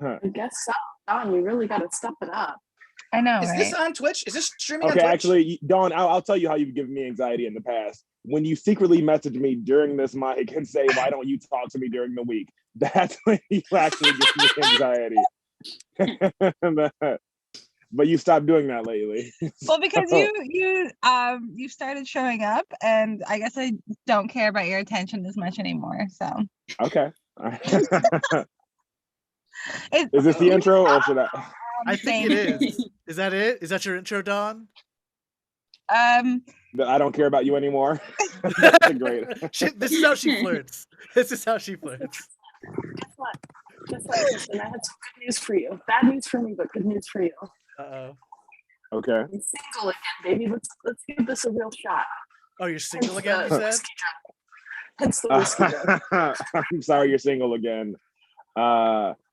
I guess so. Don, you really got to step it up. I know, Is right? this on Twitch? Is this streaming Okay, on Twitch? actually, Dawn, I'll tell you how you've given me anxiety in the past. When you secretly message me during this mic and say, "Why don't you talk to me during the week?" That's when you actually give me anxiety. But you stopped doing that lately. Well, because you started showing up, and I guess I don't care about your attention as much anymore. So Okay. Is this the intro or should I? I think it is. Is that it? Is that your intro, Dawn? That I don't care about you anymore. That's great. This is how she flirts. This is how she flirts. Guess what? Listen, I have some good news for you. Bad news for me, but good news for you. Uh-oh. Okay. I'm single again, baby. Let's give this a real shot. Oh, you're single again, you said? Hence the whiskey joke. I'm sorry you're single again.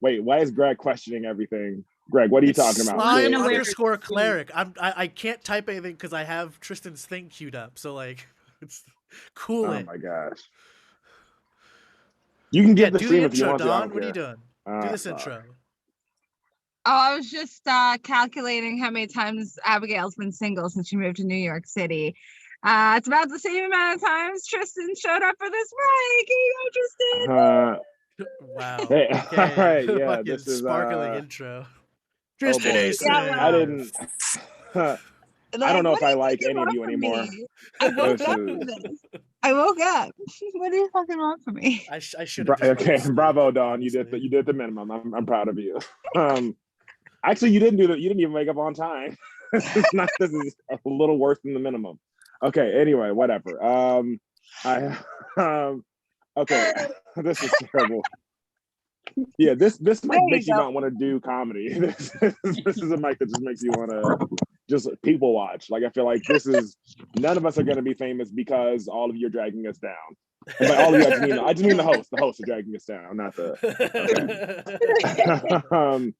Wait, why is Greg questioning everything? Greg, what are you talking about? Slime underscore cleric. I can't type anything because I have Tristan's thing queued up. So like, it's cool. Oh my gosh. You can get the do stream the if you intro, want to. Dawn. What are you doing? Do this fuck. intro. Oh, I was just calculating how many times Abigail's been single since she moved to New York City. It's about the same amount of times Tristan showed up for this mic. Here you go, Tristan. Wow. Hey, Okay. all right, yeah, Fucking this is sparkling intro. Oh Tristan boy. is I didn't. I don't know if I like any of you want from anymore. me? I woke up for this. I woke up. What do you fucking want from me? I should have. Okay, bravo, Dawn. You did the minimum. I'm proud of you. Actually, you didn't do that. You didn't even wake up on time. This is a little worse than the minimum. Okay. Anyway, whatever. Okay. This is terrible. Yeah, this mic makes you not want to do comedy. This is a mic that just makes you want to just people watch. Like I feel like none of us are going to be famous because all of you are dragging us down. And by all of you, I just mean the host. The hosts are dragging us down, not the. Okay.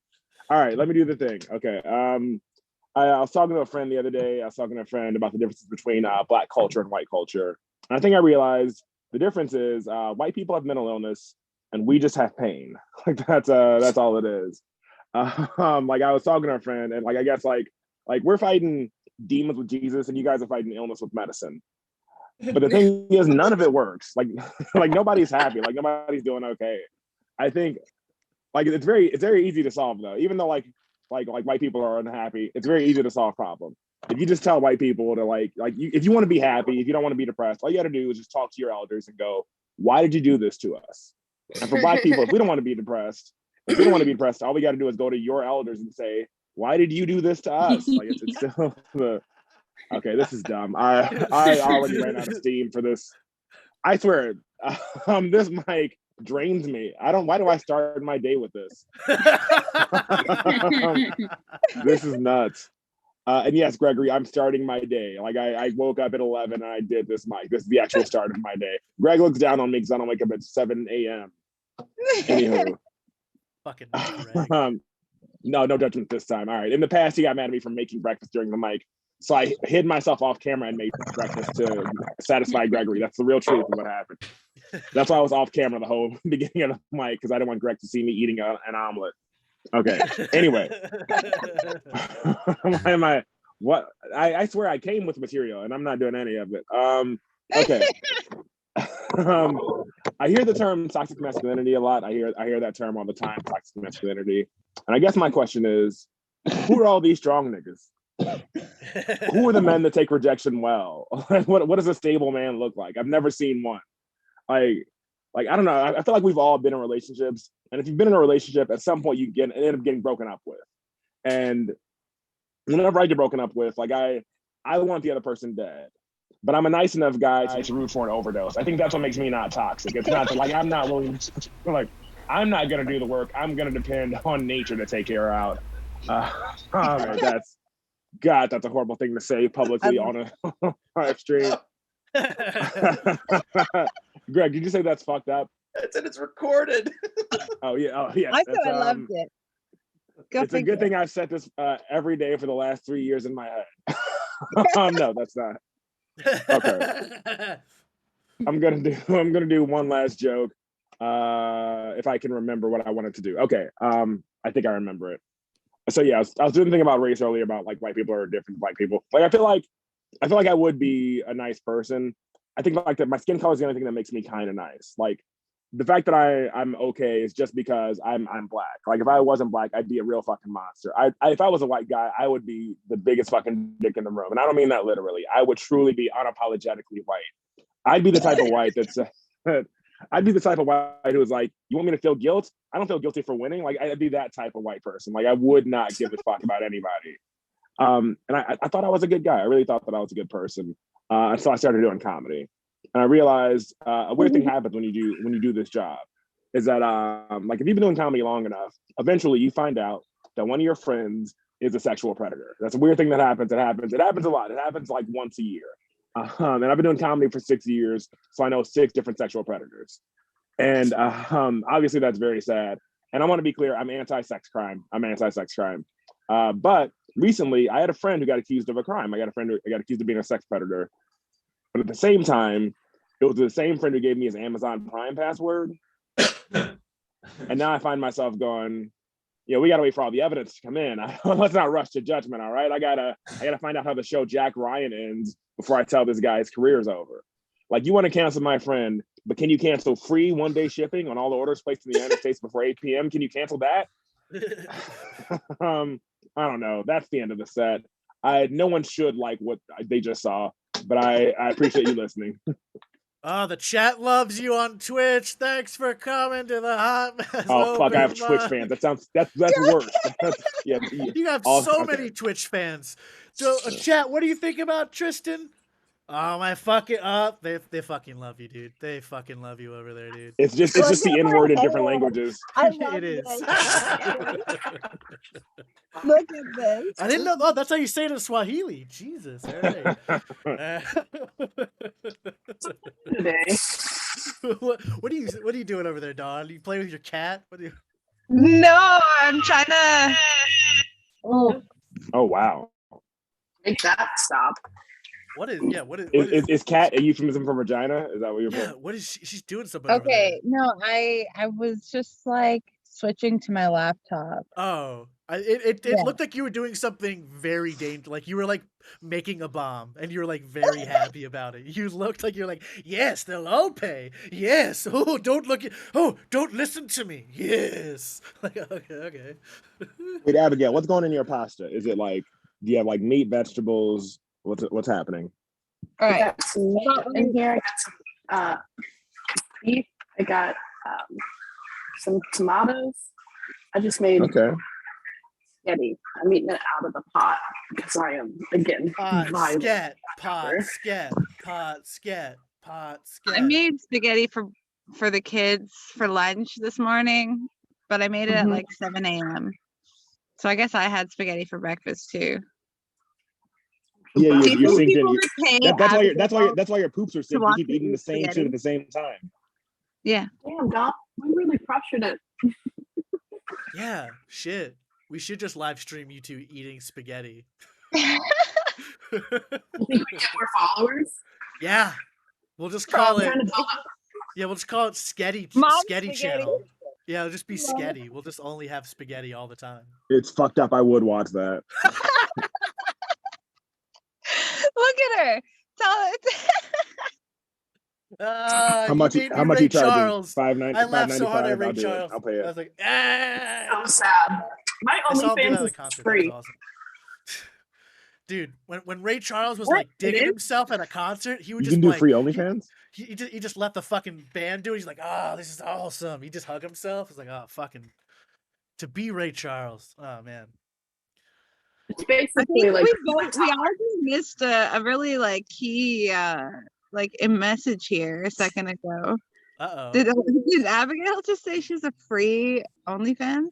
All right, let me do the thing. Okay. I was talking to a friend the other day. I was talking to a friend about the differences between Black culture and white culture. And I think I realized the difference is white people have mental illness, and we just have pain. Like that's all it is. Like I was talking to a friend, and like I guess like we're fighting demons with Jesus, and you guys are fighting illness with medicine. But the thing is, none of it works. Like like nobody's happy. Like nobody's doing okay. I think like it's very easy to solve though. Even though like white people are unhappy, it's very easy to solve problem. If you just tell white people to if you want to be happy, if you don't want to be depressed, all you got to do is just talk to your elders and go, why did you do this to us? And for black people, if we don't want to be depressed, all we got to do is go to your elders and say, why did you do this to us? Like it's still the okay. This is dumb. I already ran out of steam for this. I swear, this mic drains me. Why do I start my day with this? This is nuts. And yes, Gregory, I'm starting my day. Like I woke up at 11 and I did this mic. This is the actual start of my day. Greg looks down on me because I don't wake up at 7 a.m. Anywho. Fucking Greg. No judgment this time. All right. In the past, he got mad at me for making breakfast during the mic. So I hid myself off camera and made breakfast to satisfy Gregory. That's the real truth of what happened. That's why I was off camera the whole beginning of the mic, because I didn't want Greg to see me eating an omelet. Okay. Anyway. Why am I? What? I swear I came with material and I'm not doing any of it. Okay. I hear the term toxic masculinity a lot. I hear that term all the time, toxic masculinity. And I guess my question is, who are all these strong niggas? Who are the men that take rejection well? What does a stable man look like? I've never seen one. Like I don't know. I feel like we've all been in relationships, and if you've been in a relationship, at some point you end up getting broken up with. And whenever I get broken up with, like I want the other person dead. But I'm a nice enough guy to root for an overdose. I think that's what makes me not toxic. It's not that, like I'm not willing to, like I'm not gonna do the work. I'm gonna depend on nature to take care out. That's a horrible thing to say publicly on a live stream. Greg, did you say that's fucked up? I said it's recorded. Oh yeah. I thought I loved it. It's a good thing I've said this every day for the last 3 years in my head. No, that's not. Okay. I'm gonna do one last joke. If I can remember what I wanted to do. Okay. I think I remember it. So yeah, I was doing the thing about race earlier about like white people are different from black people. Like I feel like I would be a nice person. I think like that my skin color is the only thing that makes me kind of nice. Like the fact that I'm okay is just because I'm black. Like if I wasn't black, I'd be a real fucking monster. If I was a white guy, I would be the biggest fucking dick in the room. And I don't mean that literally. I would truly be unapologetically white. I'd be the type of white that's I'd be the type of white who was like, you want me to feel guilt? I don't feel guilty for winning. Like I'd be that type of white person. Like I would not give a fuck about anybody. And I thought I was a good guy. I really thought that I was a good person. So I started doing comedy. And I realized a weird thing happens when you do this job is that like if you've been doing comedy long enough, eventually you find out that one of your friends is a sexual predator. That's a weird thing that happens. It happens a lot. It happens like once a year. And I've been doing comedy for 6 years, so I know 6 different sexual predators. And obviously that's very sad. And I want to be clear, I'm anti-sex crime. But recently I had a friend who got accused of a crime. I got a friend who got accused of being a sex predator. But at the same time, it was the same friend who gave me his Amazon Prime password. And now I find myself going, we gotta wait for all the evidence to come in. Let's not rush to judgment, all right? I gotta find out how the show Jack Ryan ends before I tell this guy his career's over. Like, you want to cancel my friend, but can you cancel free 1-day shipping on all the orders placed in the United States before 8 p.m.? Can you cancel that? I don't know. That's the end of the set. No one should like what they just saw, but I appreciate you listening. Oh, the chat loves you on Twitch. Thanks for coming to the Hot Mess. Oh fuck! I have Twitch fans. That's worse. Yeah, you have so many Twitch fans. So, chat, what do you think about Tristan? Oh my fucking they fucking love you, dude. They fucking love you over there, dude. It's just the N-word in different languages. I love it is. Look at this. I didn't know. Oh, that's how you say it in Swahili. Jesus. All right. Today. What are you doing over there, Dawn? Are you playing with your cat? What are you? No, I'm trying to. Oh wow. Make that stop. What is Is cat a euphemism for vagina? Is that what you're yeah, putting? what is she's doing something over there? Okay, no, I was just like switching to my laptop. Oh, it Yeah. looked like you were doing something very dangerous. Like you were like making a bomb, and you were like very happy about it. You looked like you're like, yes, they'll all pay. Yes. Oh, don't look at. Oh, don't listen to me. Yes. Like okay. Wait, Abigail, what's going in your pasta? Is it like, do you have like meat, vegetables? What's happening? All I right. got some meat in here. I got some beef. I got some tomatoes. I just made spaghetti. I'm eating it out of the pot because I am again violent. Scat, pot, scat, pot, scat, pot, scat. I made spaghetti for the kids for lunch this morning, but I made it at like 7 a.m. So I guess I had spaghetti for breakfast too. Yeah, Do you you're think synced people in. would pay That's why your poops are synced. You watch keep me eating eat the same shit spaghetti? at the same time. Yeah. Damn, Dom, we really pressured it. Yeah, shit. We should just live stream you two eating spaghetti. You think we get more followers? Yeah. We'll just call I'm it. trying to build up. Yeah, we'll just call it Sketty Mom Sketty spaghetti. channel. Yeah, it'll just be Sketty. We'll just only have spaghetti all the time. It's fucked up. I would watch that. Look at her. Tell it. How much? You made me How much Ray you charging? Charles. $5.95. I laughed so hard at Ray I'll do it. Charles. I'll pay it. I was like, So sad. My I saw him do that OnlyFans at a is concert. free. That was awesome. Dude, when Ray Charles was What? like It digging is? himself at a concert, he would You just can do like free OnlyFans. he just let the fucking band do it. He's like, oh, this is awesome. He just hugged himself. It's like, oh, fucking to be Ray Charles. Oh man. It's I basically think like we all just missed a really like key like a message here a second ago. Uh Did Abigail just say she's a free OnlyFans?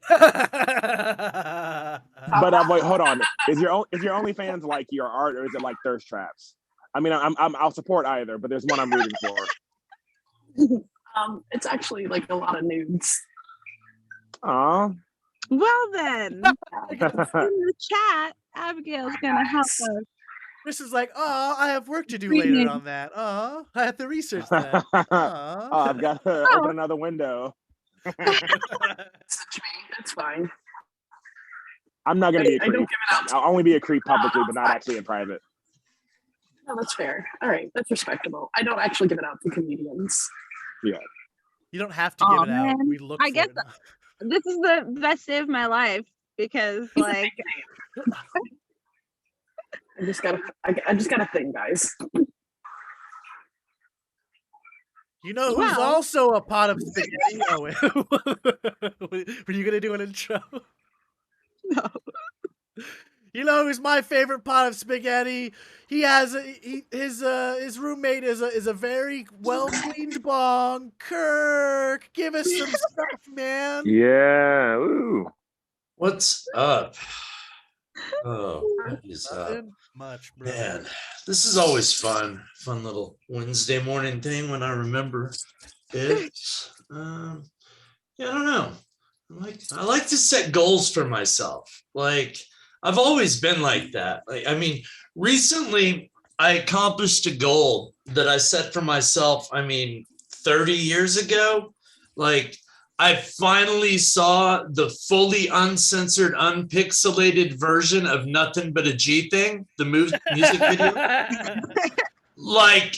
oh. But wait, hold on. Is your OnlyFans like your art, or is it like thirst traps? I mean, I'll support either, but there's one I'm rooting for. it's actually like a lot of nudes. Aw. Well then, in the chat, Abigail's gonna help us. Chris is like, oh, I have work to do later on that. Oh, I have to research that. Oh, I've got to open another window. Message me. It's fine. I'm not gonna be a I don't creep. give it out. I'll only be a creep publicly, but not actually in private. No, that's fair. All right, that's respectable. I don't actually give it out to comedians. Yeah. You don't have to give it out. Man. We look I for guess it. this is the best day of my life because like I just got a thing, guys. You know who's Well- also a pot of spaghetti? Oh, wait. Were you gonna do an intro? No. You know who's my favorite pot of spaghetti? He has his roommate is a very well cleaned bong. Kirk, give us some stuff, man. Yeah. Ooh. What's up? Oh, what is up? Nothing much, bro. Man, this is always fun. Fun little Wednesday morning thing when I remember it. Yeah, I don't know. I like to set goals for myself. Like I've always been like that. Like, I mean, recently I accomplished a goal that I set for myself, 30 years ago. Like I finally saw the fully uncensored, unpixelated version of Nothing But a G Thing, the music video. Like,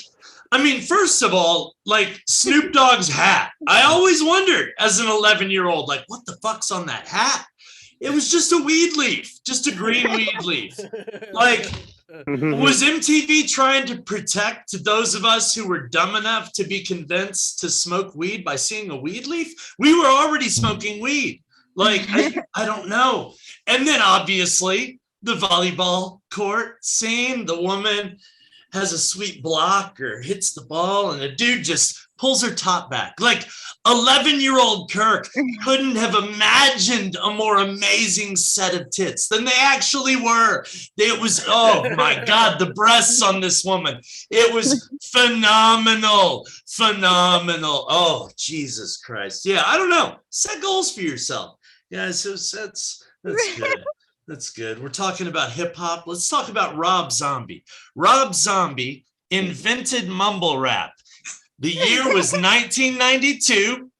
first of all, like Snoop Dogg's hat. I always wondered as an 11-year-old, like, what the fuck's on that hat? It was just a weed leaf, just a green weed leaf. Like, was MTV trying to protect those of us who were dumb enough to be convinced to smoke weed by seeing a weed leaf? We were already smoking weed. Like, I don't know. And then obviously the volleyball court scene, the woman has a sweet block or hits the ball and the dude just pulls her top back. Like 11-year-old Kirk couldn't have imagined a more amazing set of tits than they actually were. It was, oh my God, the breasts on this woman. It was phenomenal. Oh, Jesus Christ. Yeah, I don't know. Set goals for yourself. Yeah, so that's good. That's good. We're talking about hip hop. Let's talk about Rob Zombie. Rob Zombie invented mumble rap. The year was 1992.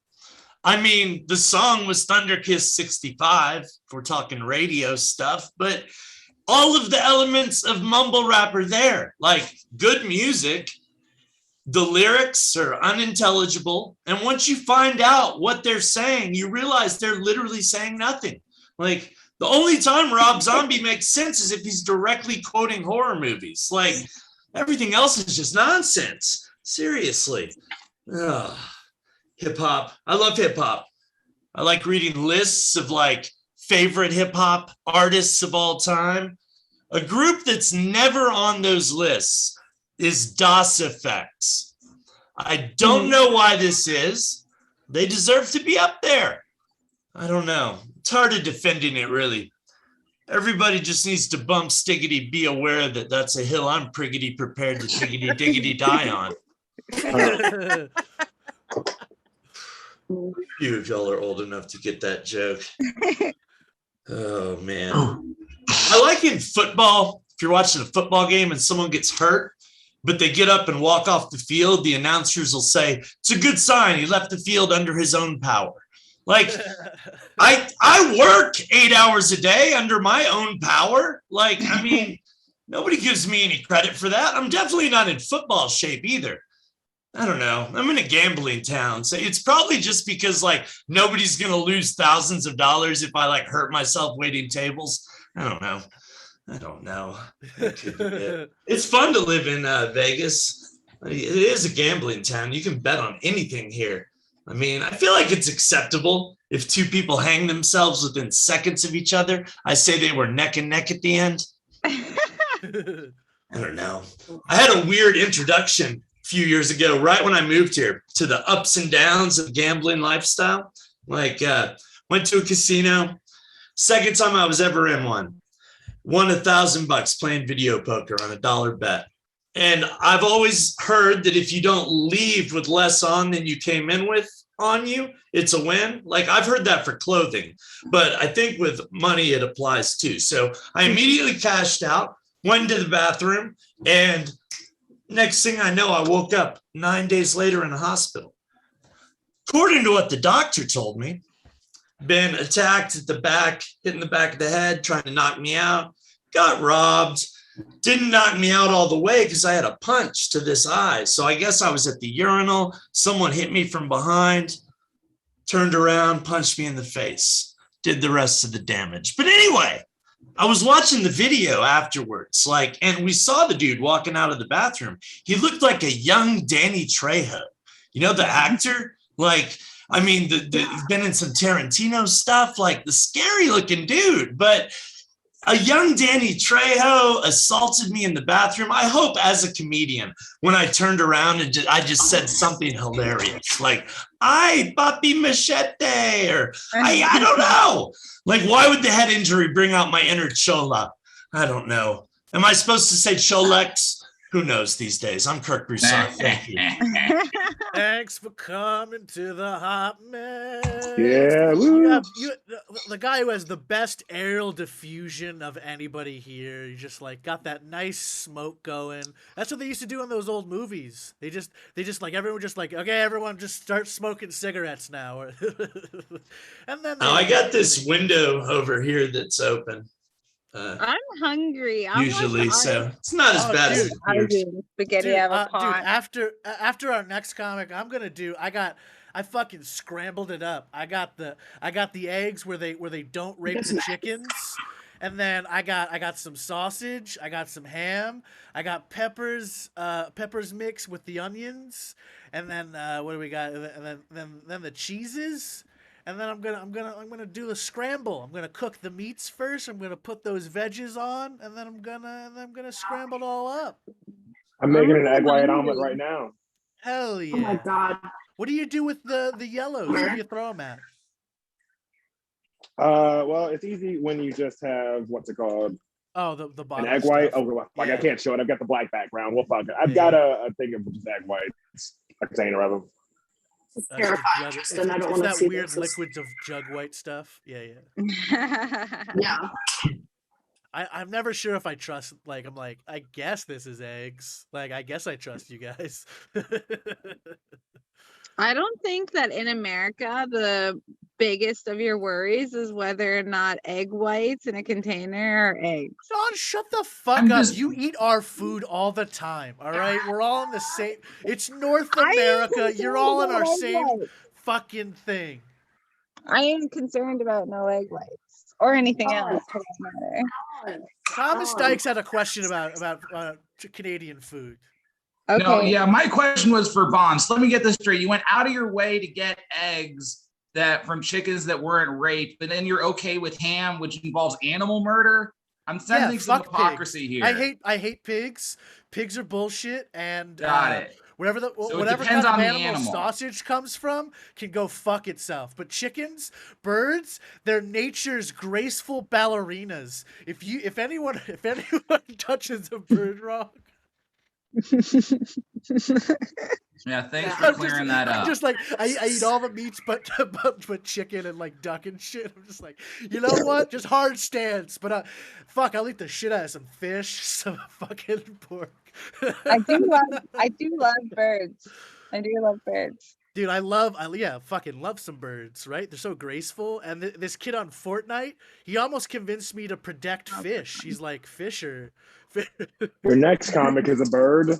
I mean, the song was Thunder Kiss 65, if we're talking radio stuff, but all of the elements of mumble rap are there, like good music. The lyrics are unintelligible. And once you find out what they're saying, you realize they're literally saying nothing. Like, the only time Rob Zombie makes sense is if he's directly quoting horror movies. Like, everything else is just nonsense. Seriously. Ugh. Hip hop. I love hip hop. I like reading lists of like favorite hip hop artists of all time. A group that's never on those lists is DOS Effects. I don't know why this is. They deserve to be up there. I don't know. It's hard to defending it, really. Everybody just needs to bump stiggity, be aware that that's a hill I'm priggity prepared to diggity diggity die on. Few of y'all are old enough to get that joke. Oh, man. I like in football, if you're watching a football game and someone gets hurt, but they get up and walk off the field, the announcers will say, it's a good sign. He left the field under his own power. Like, I work 8 hours a day under my own power. Like, I mean, nobody gives me any credit for that. I'm definitely not in football shape either. I don't know. I'm in a gambling town. So it's probably just because like nobody's going to lose thousands of dollars if I like hurt myself waiting tables. I don't know. That could be it. It's fun to live in Vegas. It is a gambling town. You can bet on anything here. I mean, I feel like it's acceptable if two people hang themselves within seconds of each other. I say they were neck and neck at the end. I don't know. I had a weird introduction a few years ago, right when I moved here, to the ups and downs of gambling lifestyle. Like, went to a casino. Second time I was ever in one. Won $1,000 playing video poker on a dollar bet. And I've always heard that if you don't leave with less on than you came in with on you, it's a win. Like, I've heard that for clothing, but I think with money it applies too. So I immediately cashed out, went to the bathroom, and next thing I know, I woke up 9 days later in a hospital. According to what the doctor told me, been attacked at the back, hitting the back of the head, trying to knock me out, got robbed. Didn't knock me out all the way because I had a punch to this eye. So I guess I was at the urinal. Someone hit me from behind, turned around, punched me in the face, did the rest of the damage. But anyway, I was watching the video afterwards, like, and we saw the dude walking out of the bathroom. He looked like a young Danny Trejo. You know, the actor? Like, I mean, he's been in some Tarantino stuff, like the scary looking dude, but a young Danny Trejo assaulted me in the bathroom. I hope as a comedian, when I turned around and I just said something hilarious, like, ay, papi machete, or I don't know. Like, why would the head injury bring out my inner chola? I don't know. Am I supposed to say Cholex? Who knows these days? I'm Kirk Broussard. Thank you. Thanks for coming to the Hot Mess. Yeah, woo. The guy who has the best aerial diffusion of anybody here. You just like got that nice smoke going. That's what they used to do in those old movies. They just like everyone just like, okay, everyone just start smoking cigarettes now. And then I got this window over here that's open. I'm hungry. Usually, so it's not as bad as it appears. Spaghetti out of a pot. After our next comic, I fucking scrambled it up. I got the eggs where they don't rape the chickens. And then I got some sausage, I got some ham, I got peppers mixed with the onions, and then what do we got? And then the cheeses. And then I'm gonna do the scramble. I'm gonna cook the meats first. I'm gonna put those veggies on, and then I'm gonna scramble it all up. I'm making an egg white omelet right now. Hell yeah! Oh my god! What do you do with the yellows? Where do you throw them at? Well, it's easy when you just have what's it called? Oh, the bottom. An egg white. Stuff. Oh, like yeah. I can't show it. I've got the black background. Well, fuck it. I've got a thing of just egg whites, a container of them. It's terrifying. Justin, I don't want to that see weird this. liquids of jug white stuff. Yeah. Yeah. I'm never sure if I trust. Like, I'm like, I guess this is eggs. Like, I guess I trust you guys. I don't think that in America, the biggest of your worries is whether or not egg whites in a container are eggs. John, shut the fuck I'm up. just You eat our food all the time, all right? We're all in the same. It's North I am America. You're all in concerned our about egg same whites. fucking thing. I am concerned about no egg whites or anything Colin, else for that matter. Thomas Colin. Dykes had a question about Canadian food. no, Okay. yeah. My question was for Bonds. Let me get this straight. You went out of your way to get eggs that from chickens that weren't raped, but then you're okay with ham, which involves animal murder. I'm sensing some fuck hypocrisy pigs. here. I hate pigs. Pigs are bullshit, and Got it. So it whatever depends kind of on the animal animal. sausage comes from can go fuck itself. But chickens, birds, they're nature's graceful ballerinas. If anyone touches a bird wrong, Yeah, thanks Yeah. for clearing that I'm up. just like I eat all the meats but chicken and like duck and shit. I'm just like, you know what? Just hard stance. But fuck, I'll eat the shit out of some fish, some fucking pork. I do love birds. I do love birds. Dude, fucking love some birds, right? They're so graceful. And this kid on Fortnite, he almost convinced me to protect fish. He's like, Fisher. Your next comic is a bird.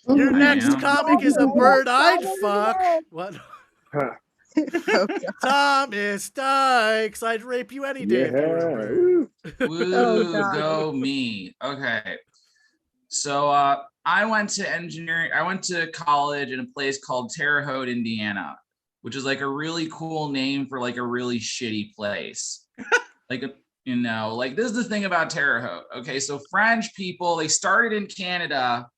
Your next am. comic is a bird I'd fuck. bird. What? Huh. Oh, God. Thomas Dykes, I'd rape you any day if you were a Yeah. bird. Woo. Woo, God. go me. Okay. So I went to engineering. I went to college in a place called Terre Haute, Indiana, which is like a really cool name for like a really shitty place. Like this is the thing about Terre Haute. Okay, so French people, they started in Canada,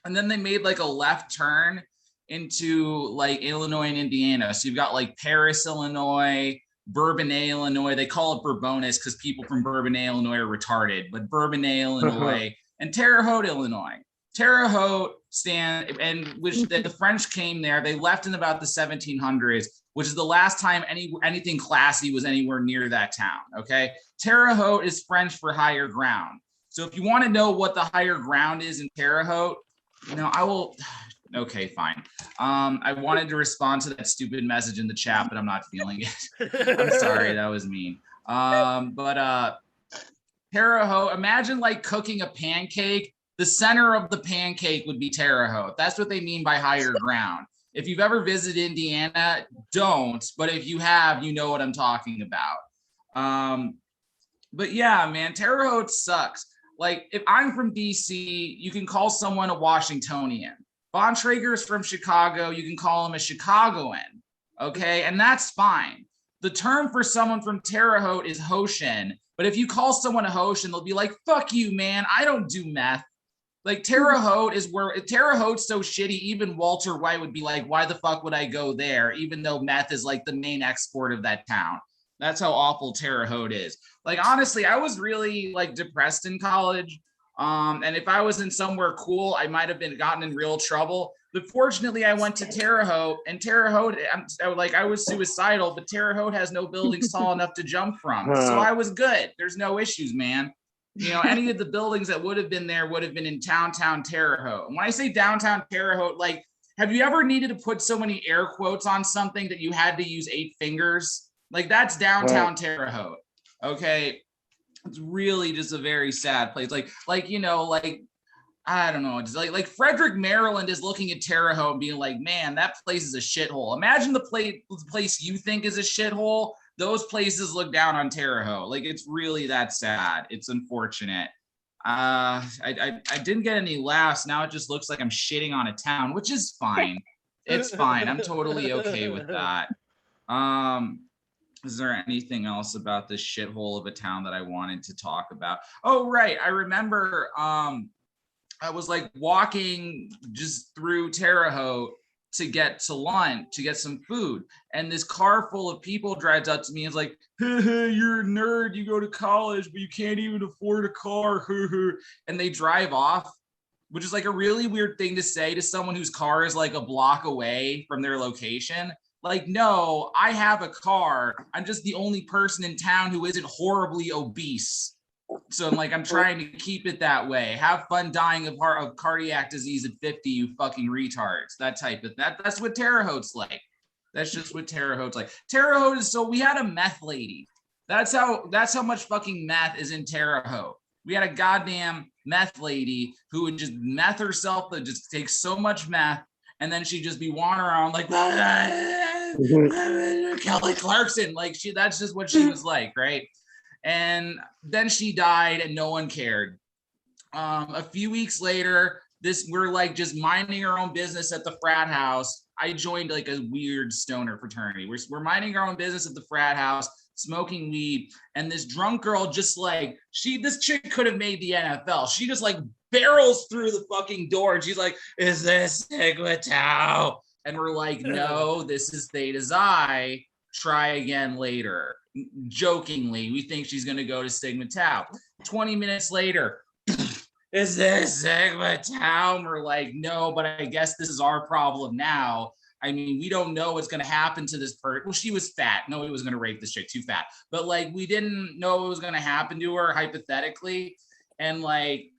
and then they made like a left turn into like Illinois and Indiana. So you've got like Paris, Illinois, Bourbonnais, Illinois. They call it Bourbonnais because people from Bourbonnais, Illinois are retarded, but Bourbonnais, Illinois, and Terre Haute, Illinois. Terre Haute the French came there. They left in about the 1700s, which is the last time anything classy was anywhere near that town. Okay, Terre Haute is French for higher ground. So if you want to know what the higher ground is in Terre Haute, I will. Okay, fine. I wanted to respond to that stupid message in the chat, but I'm not feeling it. I'm sorry, that was mean. Terre Haute, imagine like cooking a pancake. The center of the pancake would be Terre Haute. That's what they mean by higher ground. If you've ever visited Indiana, don't. But if you have, you know what I'm talking about. But yeah, man, Terre Haute sucks. Like if I'm from DC, you can call someone a Washingtonian. Bontrager's from Chicago, you can call him a Chicagoan. Okay, and that's fine. The term for someone from Terre Haute is Hoshin. But if you call someone a Hoshin, they'll be like, fuck you, man. I don't do meth. Like Terre Haute is where Terre Haute's so shitty. Even Walter White would be like, why the fuck would I go there? Even though meth is like the main export of that town. That's how awful Terre Haute is. Like, honestly, I was really like depressed in college. And if I was in somewhere cool, I might have gotten in real trouble. But fortunately, I went to Terre Haute, and Terre Haute, I was suicidal, but Terre Haute has no buildings tall enough to jump from. So I was good. There's no issues, man. Any of the buildings that would have been there would have been in downtown Terre Haute. And when I say downtown Terre Haute, like, have you ever needed to put so many air quotes on something that you had to use 8 fingers? Like, that's downtown Terre Haute. Okay. It's really just a very sad place. Like I don't know. It's like Frederick, Maryland is looking at Terre Haute and being like, man, that place is a shithole. Imagine the place you think is a shithole. Those places look down on Terre Haute. Like, it's really that sad. It's unfortunate. I didn't get any laughs. Now it just looks like I'm shitting on a town, which is fine. It's fine. I'm totally okay with that. Is there anything else about this shithole of a town that I wanted to talk about? Oh, right. I remember I was like walking just through Terre Haute to get to lunch, to get some food. And this car full of people drives up to me and is like, you're a nerd, you go to college, but you can't even afford a car. And they drive off, which is like a really weird thing to say to someone whose car is like a block away from their location. Like, no, I have a car. I'm just the only person in town who isn't horribly obese. So I'm like, I'm trying to keep it that way. Have fun dying of cardiac disease at 50, you fucking retards. That type of that's what Terre Haute's like. That's just what Terre Haute's like. Terre Haute is, so we had a meth lady. That's how much fucking meth is in Terre Haute. We had a goddamn meth lady who would just meth herself, that just takes so much meth, and then she'd just be wandering around like Kelly Clarkson. Like that's just what she was like, right? And then she died and no one cared. A few weeks later, we're like just minding our own business at the frat house. I joined like a weird stoner fraternity. We're minding our own business at the frat house, smoking weed, and this drunk girl just like this chick could have made the NFL. She just like barrels through the fucking door and she's like, "Is this Sigma Tau?" And we're like, "No, this is Theta Xi. Try again later." Jokingly, we think she's gonna go to Sigma Tau. 20 minutes later, "Is this Sigma Tau?" And we're like, "No, but I guess this is our problem now. I mean, we don't know what's going to happen to this person." Well, she was fat. Nobody was going to rape this chick, too fat. But like, we didn't know what was going to happen to her, hypothetically. And like,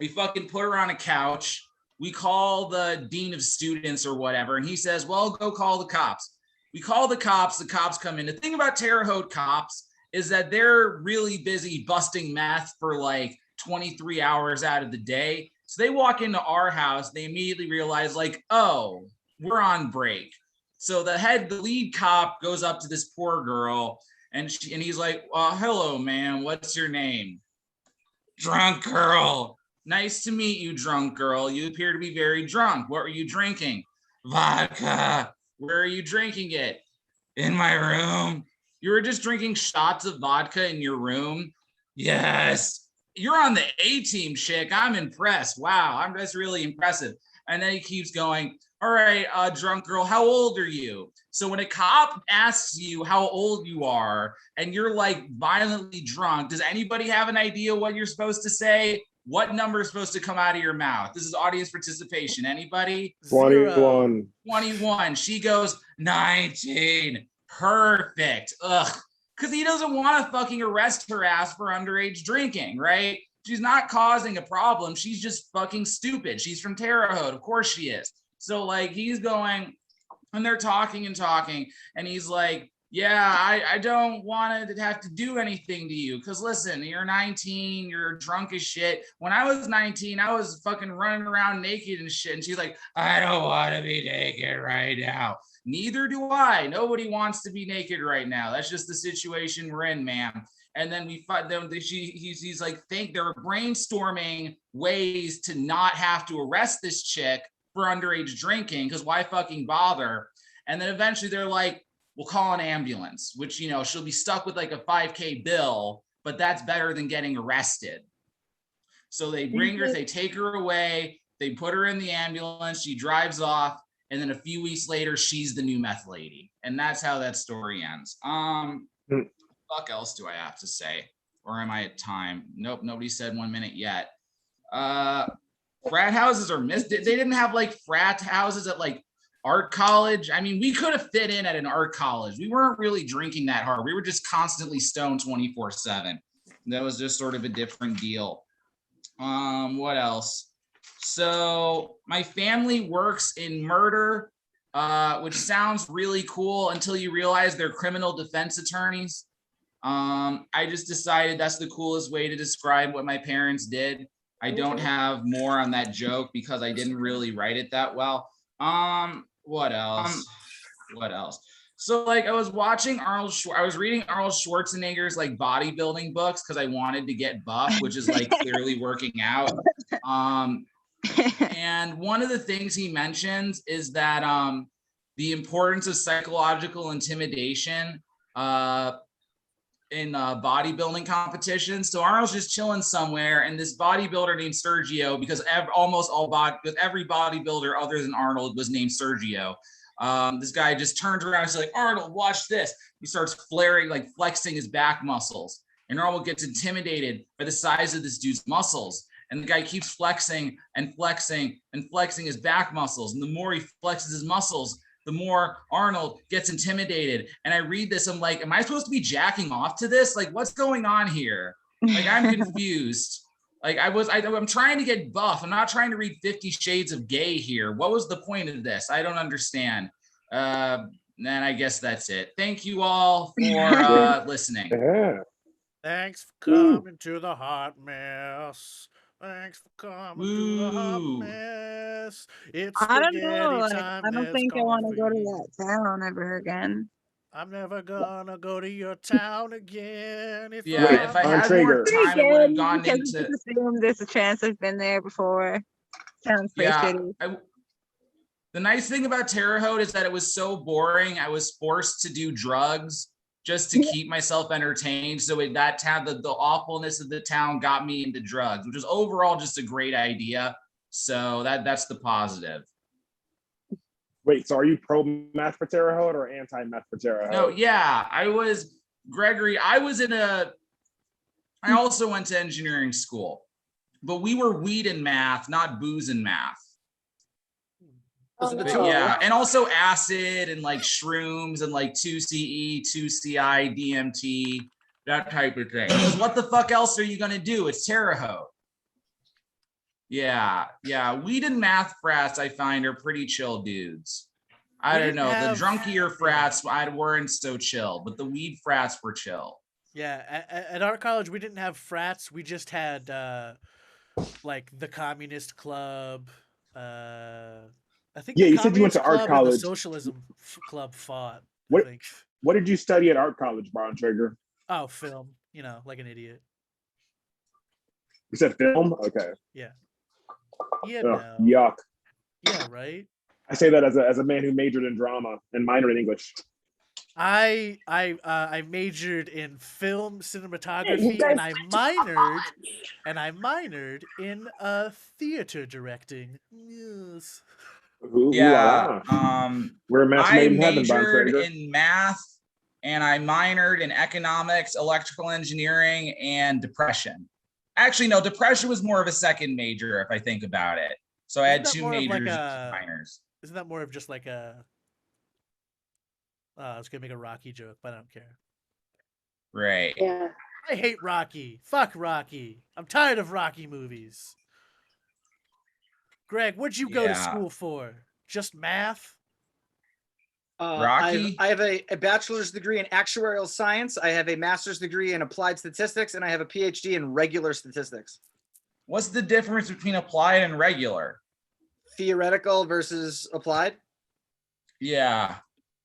we fucking put her on a couch. We call the dean of students or whatever. And he says, "Well, go call the cops." We call the cops come in. The thing about Terre Haute cops is that they're really busy busting meth for like 23 hours out of the day. So they walk into our house, they immediately realize like, "Oh, we're on break." So the lead cop goes up to this poor girl and he's like, "Hello, man, what's your name?" "Drunk girl." "Nice to meet you, drunk girl. You appear to be very drunk. What were you drinking?" "Vodka." "Where are you drinking it?" "In my room." "You were just drinking shots of vodka in your room?" "Yes." "You're on the A team, chick. I'm impressed. Wow, that's really impressive." And then he keeps going, "All right, drunk girl, how old are you?" So when a cop asks you how old you are and you're like violently drunk, does anybody have an idea what you're supposed to say? What number is supposed to come out of your mouth? This is audience participation. Anybody? 21. 21. She goes, 19. Perfect. Ugh. Because he doesn't want to fucking arrest her ass for underage drinking, right? She's not causing a problem. She's just fucking stupid. She's from Terre Haute. Of course she is. So like he's going, and they're talking, and he's like, "Yeah, I don't want to have to do anything to you. Because listen, you're 19, you're drunk as shit. When I was 19, I was fucking running around naked and shit." And she's like, "I don't want to be naked right now." "Neither do I. Nobody wants to be naked right now. That's just the situation we're in, ma'am." And then we find them. He's like, they're brainstorming ways to not have to arrest this chick for underage drinking, because why fucking bother? And then eventually they're like, "We'll call an ambulance," which, you know, she'll be stuck with like a 5K bill, but that's better than getting arrested. So they bring her, they take her away, they put her in the ambulance, she drives off, and then a few weeks later, she's the new meth lady. And that's how that story ends. Fuck else do I have to say? Or am I at time? Nope, nobody said 1 minute yet. Frat houses are missed. They didn't have like frat houses at like art college. I mean, we could have fit in at an art college. We weren't really drinking that hard. We were just constantly stoned 24/7. That was just sort of a different deal. What else? So my family works in murder, which sounds really cool until you realize they're criminal defense attorneys. I just decided that's the coolest way to describe what my parents did. I don't have more on that joke because I didn't really write it that well. What else? So like I was watching I was reading Arnold Schwarzenegger's like bodybuilding books because I wanted to get buff, which is like clearly working out. And one of the things he mentions is that the importance of psychological intimidation in bodybuilding competitions. So Arnold's just chilling somewhere, and this bodybuilder named Sergio, because every bodybuilder other than Arnold was named Sergio. This guy just turns around and he's like, "Arnold, watch this." He starts flaring, like flexing his back muscles. And Arnold gets intimidated by the size of this dude's muscles. And the guy keeps flexing and flexing and flexing his back muscles. And the more he flexes his muscles, the more Arnold gets intimidated. And I read this, I'm like, am I supposed to be jacking off to this? Like, what's going on here? Like I'm confused. Like I'm trying to get buff. I'm not trying to read 50 Shades of Gay here. What was the point of this? I don't understand. And I guess that's it. Thank you all for listening. Yeah. Thanks for coming to the hot mess. Thanks for coming to the hot Woo. mess. It's I don't know. spaghetti Like, time. I don't There's think I want to go to coffee. that town ever again. I'm never gonna go to your town again. Yeah, if I on had more Traeger. time, I would have gone Because into. just assume there's a chance I've been there before. Sounds pretty Yeah, shitty. the nice thing about Terre Haute is that it was so boring. I was forced to do drugs just to keep myself entertained. So that town, the awfulness of the town got me into drugs, which is overall just a great idea. So that's the positive. Wait, so are you pro meth for Terre Haute or anti meth for Terre Haute? No, yeah, I was Gregory. I also went to engineering school, but we were weed and math, not booze and math. But yeah, and also acid and like shrooms and like 2CE, 2CI, DMT, that type of thing. Because what the fuck else are you gonna do? It's Terre Haute. Yeah, weed and math frats I find are pretty chill dudes. I don't know. The drunkier frats weren't so chill, but the weed frats were chill. Yeah, at our college we didn't have frats. We just had like the communist club. I think Yeah, the you said you went communist to art club and the college. socialism club fought. What? I think. What did you study at art college, Brown Trigger? Oh, film. You know, like an idiot. You said film? Okay. Yeah. Yeah. Ugh, No. yuck. Yeah. Right. I say that as a man who majored in drama and minored in English. I majored in film cinematography guys and I minored in theater directing. Yes. Yeah. We're a match I made in heaven, Brown majored Traeger. in math and I minored in economics, electrical engineering, and depression. Actually, no, depression was more of a second major if I think about it. So I had two majors and minors. Isn't that more of just like a I was gonna make a Rocky joke, but I don't care. Right. Yeah. I hate Rocky. Fuck Rocky. I'm tired of Rocky movies. Greg, what'd you go to school for? Just math? Rocky? I have a bachelor's degree in actuarial science. I have a master's degree in applied statistics, and I have a PhD in regular statistics. What's the difference between applied and regular? Theoretical versus applied? Yeah.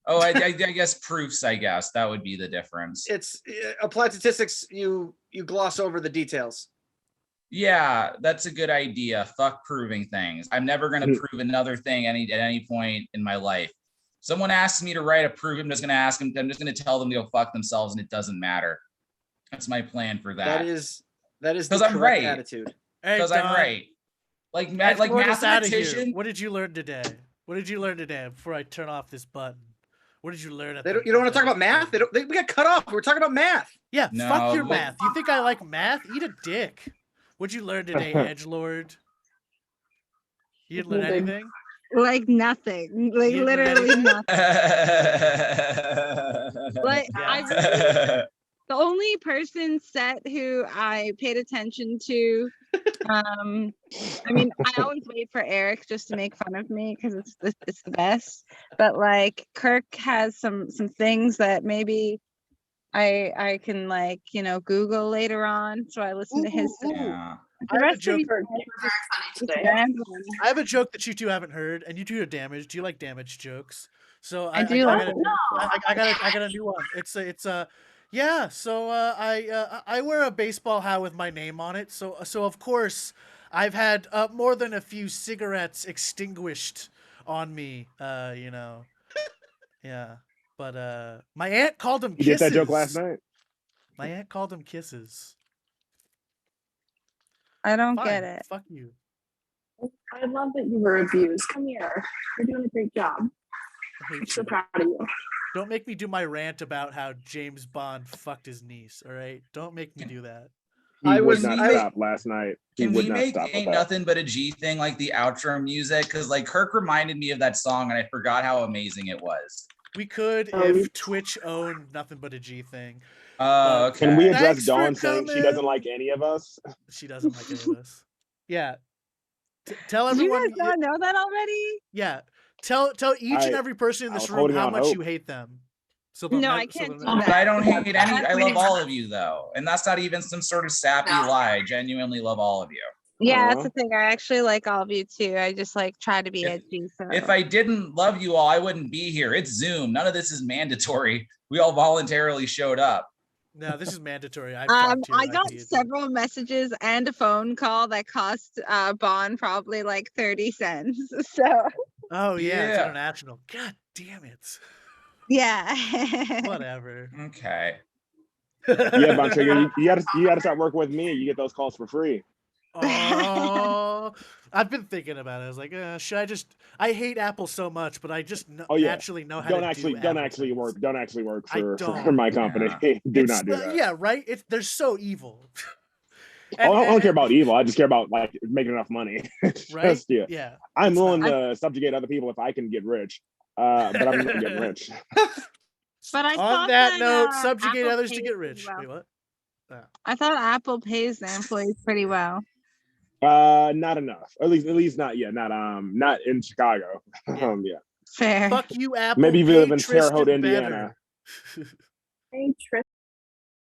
Oh, I guess proofs, I guess. That would be the difference. It's applied statistics, you gloss over the details. Yeah, that's a good idea. Fuck proving things. I'm never going to prove another thing at any point in my life. Someone asks me to write a proof, I'm just going to tell them to go fuck themselves, and it doesn't matter. That's my plan for that. That is because the I'm correct right. attitude. Because I'm right. Like mathematician. What did you learn today? What did you learn today before I turn off this button? What did you learn? You don't want to talk about math? We got cut off. We're talking about math. Yeah, No, fuck your math. You think I like math? Eat a dick. What'd you learn today, edgelord? You didn't learn anything? Like nothing. Like You didn't learn literally anything? nothing. Like the only person set who I paid attention to. I mean, I always wait for Eric just to make fun of me because it's the best. But like Kirk has some things that maybe I can like Google later on. So I listen to his stuff. Yeah. I have a joke that you two haven't heard, and you two are damaged. Do you like damaged jokes? So I got a new one. It's yeah. So I wear a baseball hat with my name on it. So of course I've had more than a few cigarettes extinguished on me. Yeah. But my aunt called them kisses. You did that joke last night? My aunt called them kisses. I don't get it. Fuck you. I love that you were abused. Come here. You're doing a great job. I'm so proud of you. Don't make me do my rant about how James Bond fucked his niece, all right? Don't make me do that. He would not stop last night. Can we make Ain't Nothing But a G thing like the outro music? Because like Kirk reminded me of that song and I forgot how amazing it was. We could if Twitch owned Nothing But a G thing. Okay. Can we address Thanks for Dawn saying she doesn't coming. like any of us? She doesn't like any of us. Yeah. Tell Did you everyone. guys not know that already? Yeah. Tell each and every person in I this was room holding how out much hope. you hate them. So No, I can't do never- that. I don't hate any. I love all of you though, and that's not even some sort of sappy lie. I genuinely love all of you. Yeah, that's the thing. I actually like all of you too. I just like try to be edgy. So If I didn't love you all, I wouldn't be here. It's Zoom. None of this is mandatory. We all voluntarily showed up. No, this is mandatory. I got several messages and a phone call that cost Bond probably like 30 cents. So Oh yeah, it's Yeah. international. God damn it. yeah. Whatever. Okay. Yeah, Bontrager, you gotta start working with me. You get those calls for free. Oh, I've been thinking about it. I was like, should I just? I hate Apple so much, but I just naturally know how Don't to actually do don't Apple actually things. work. Don't actually work I for don't. my company. Do It's not do that. Yeah, right. I They're so evil. don't care about evil. I just care about like making enough money. Right? Yeah. Yeah. I'm willing to subjugate other people if I can get rich. But I'm not getting rich. But I On thought that note, subjugate Apple others to pays get pretty rich. well. Wait, what? I thought Apple pays the employees pretty well. Not enough. At least not yet. Not in Chicago. Yeah. Fair. Fuck you, Apple. Maybe if you Pay live in Terre Haute, Tristan Indiana. better. Hey, Tristan.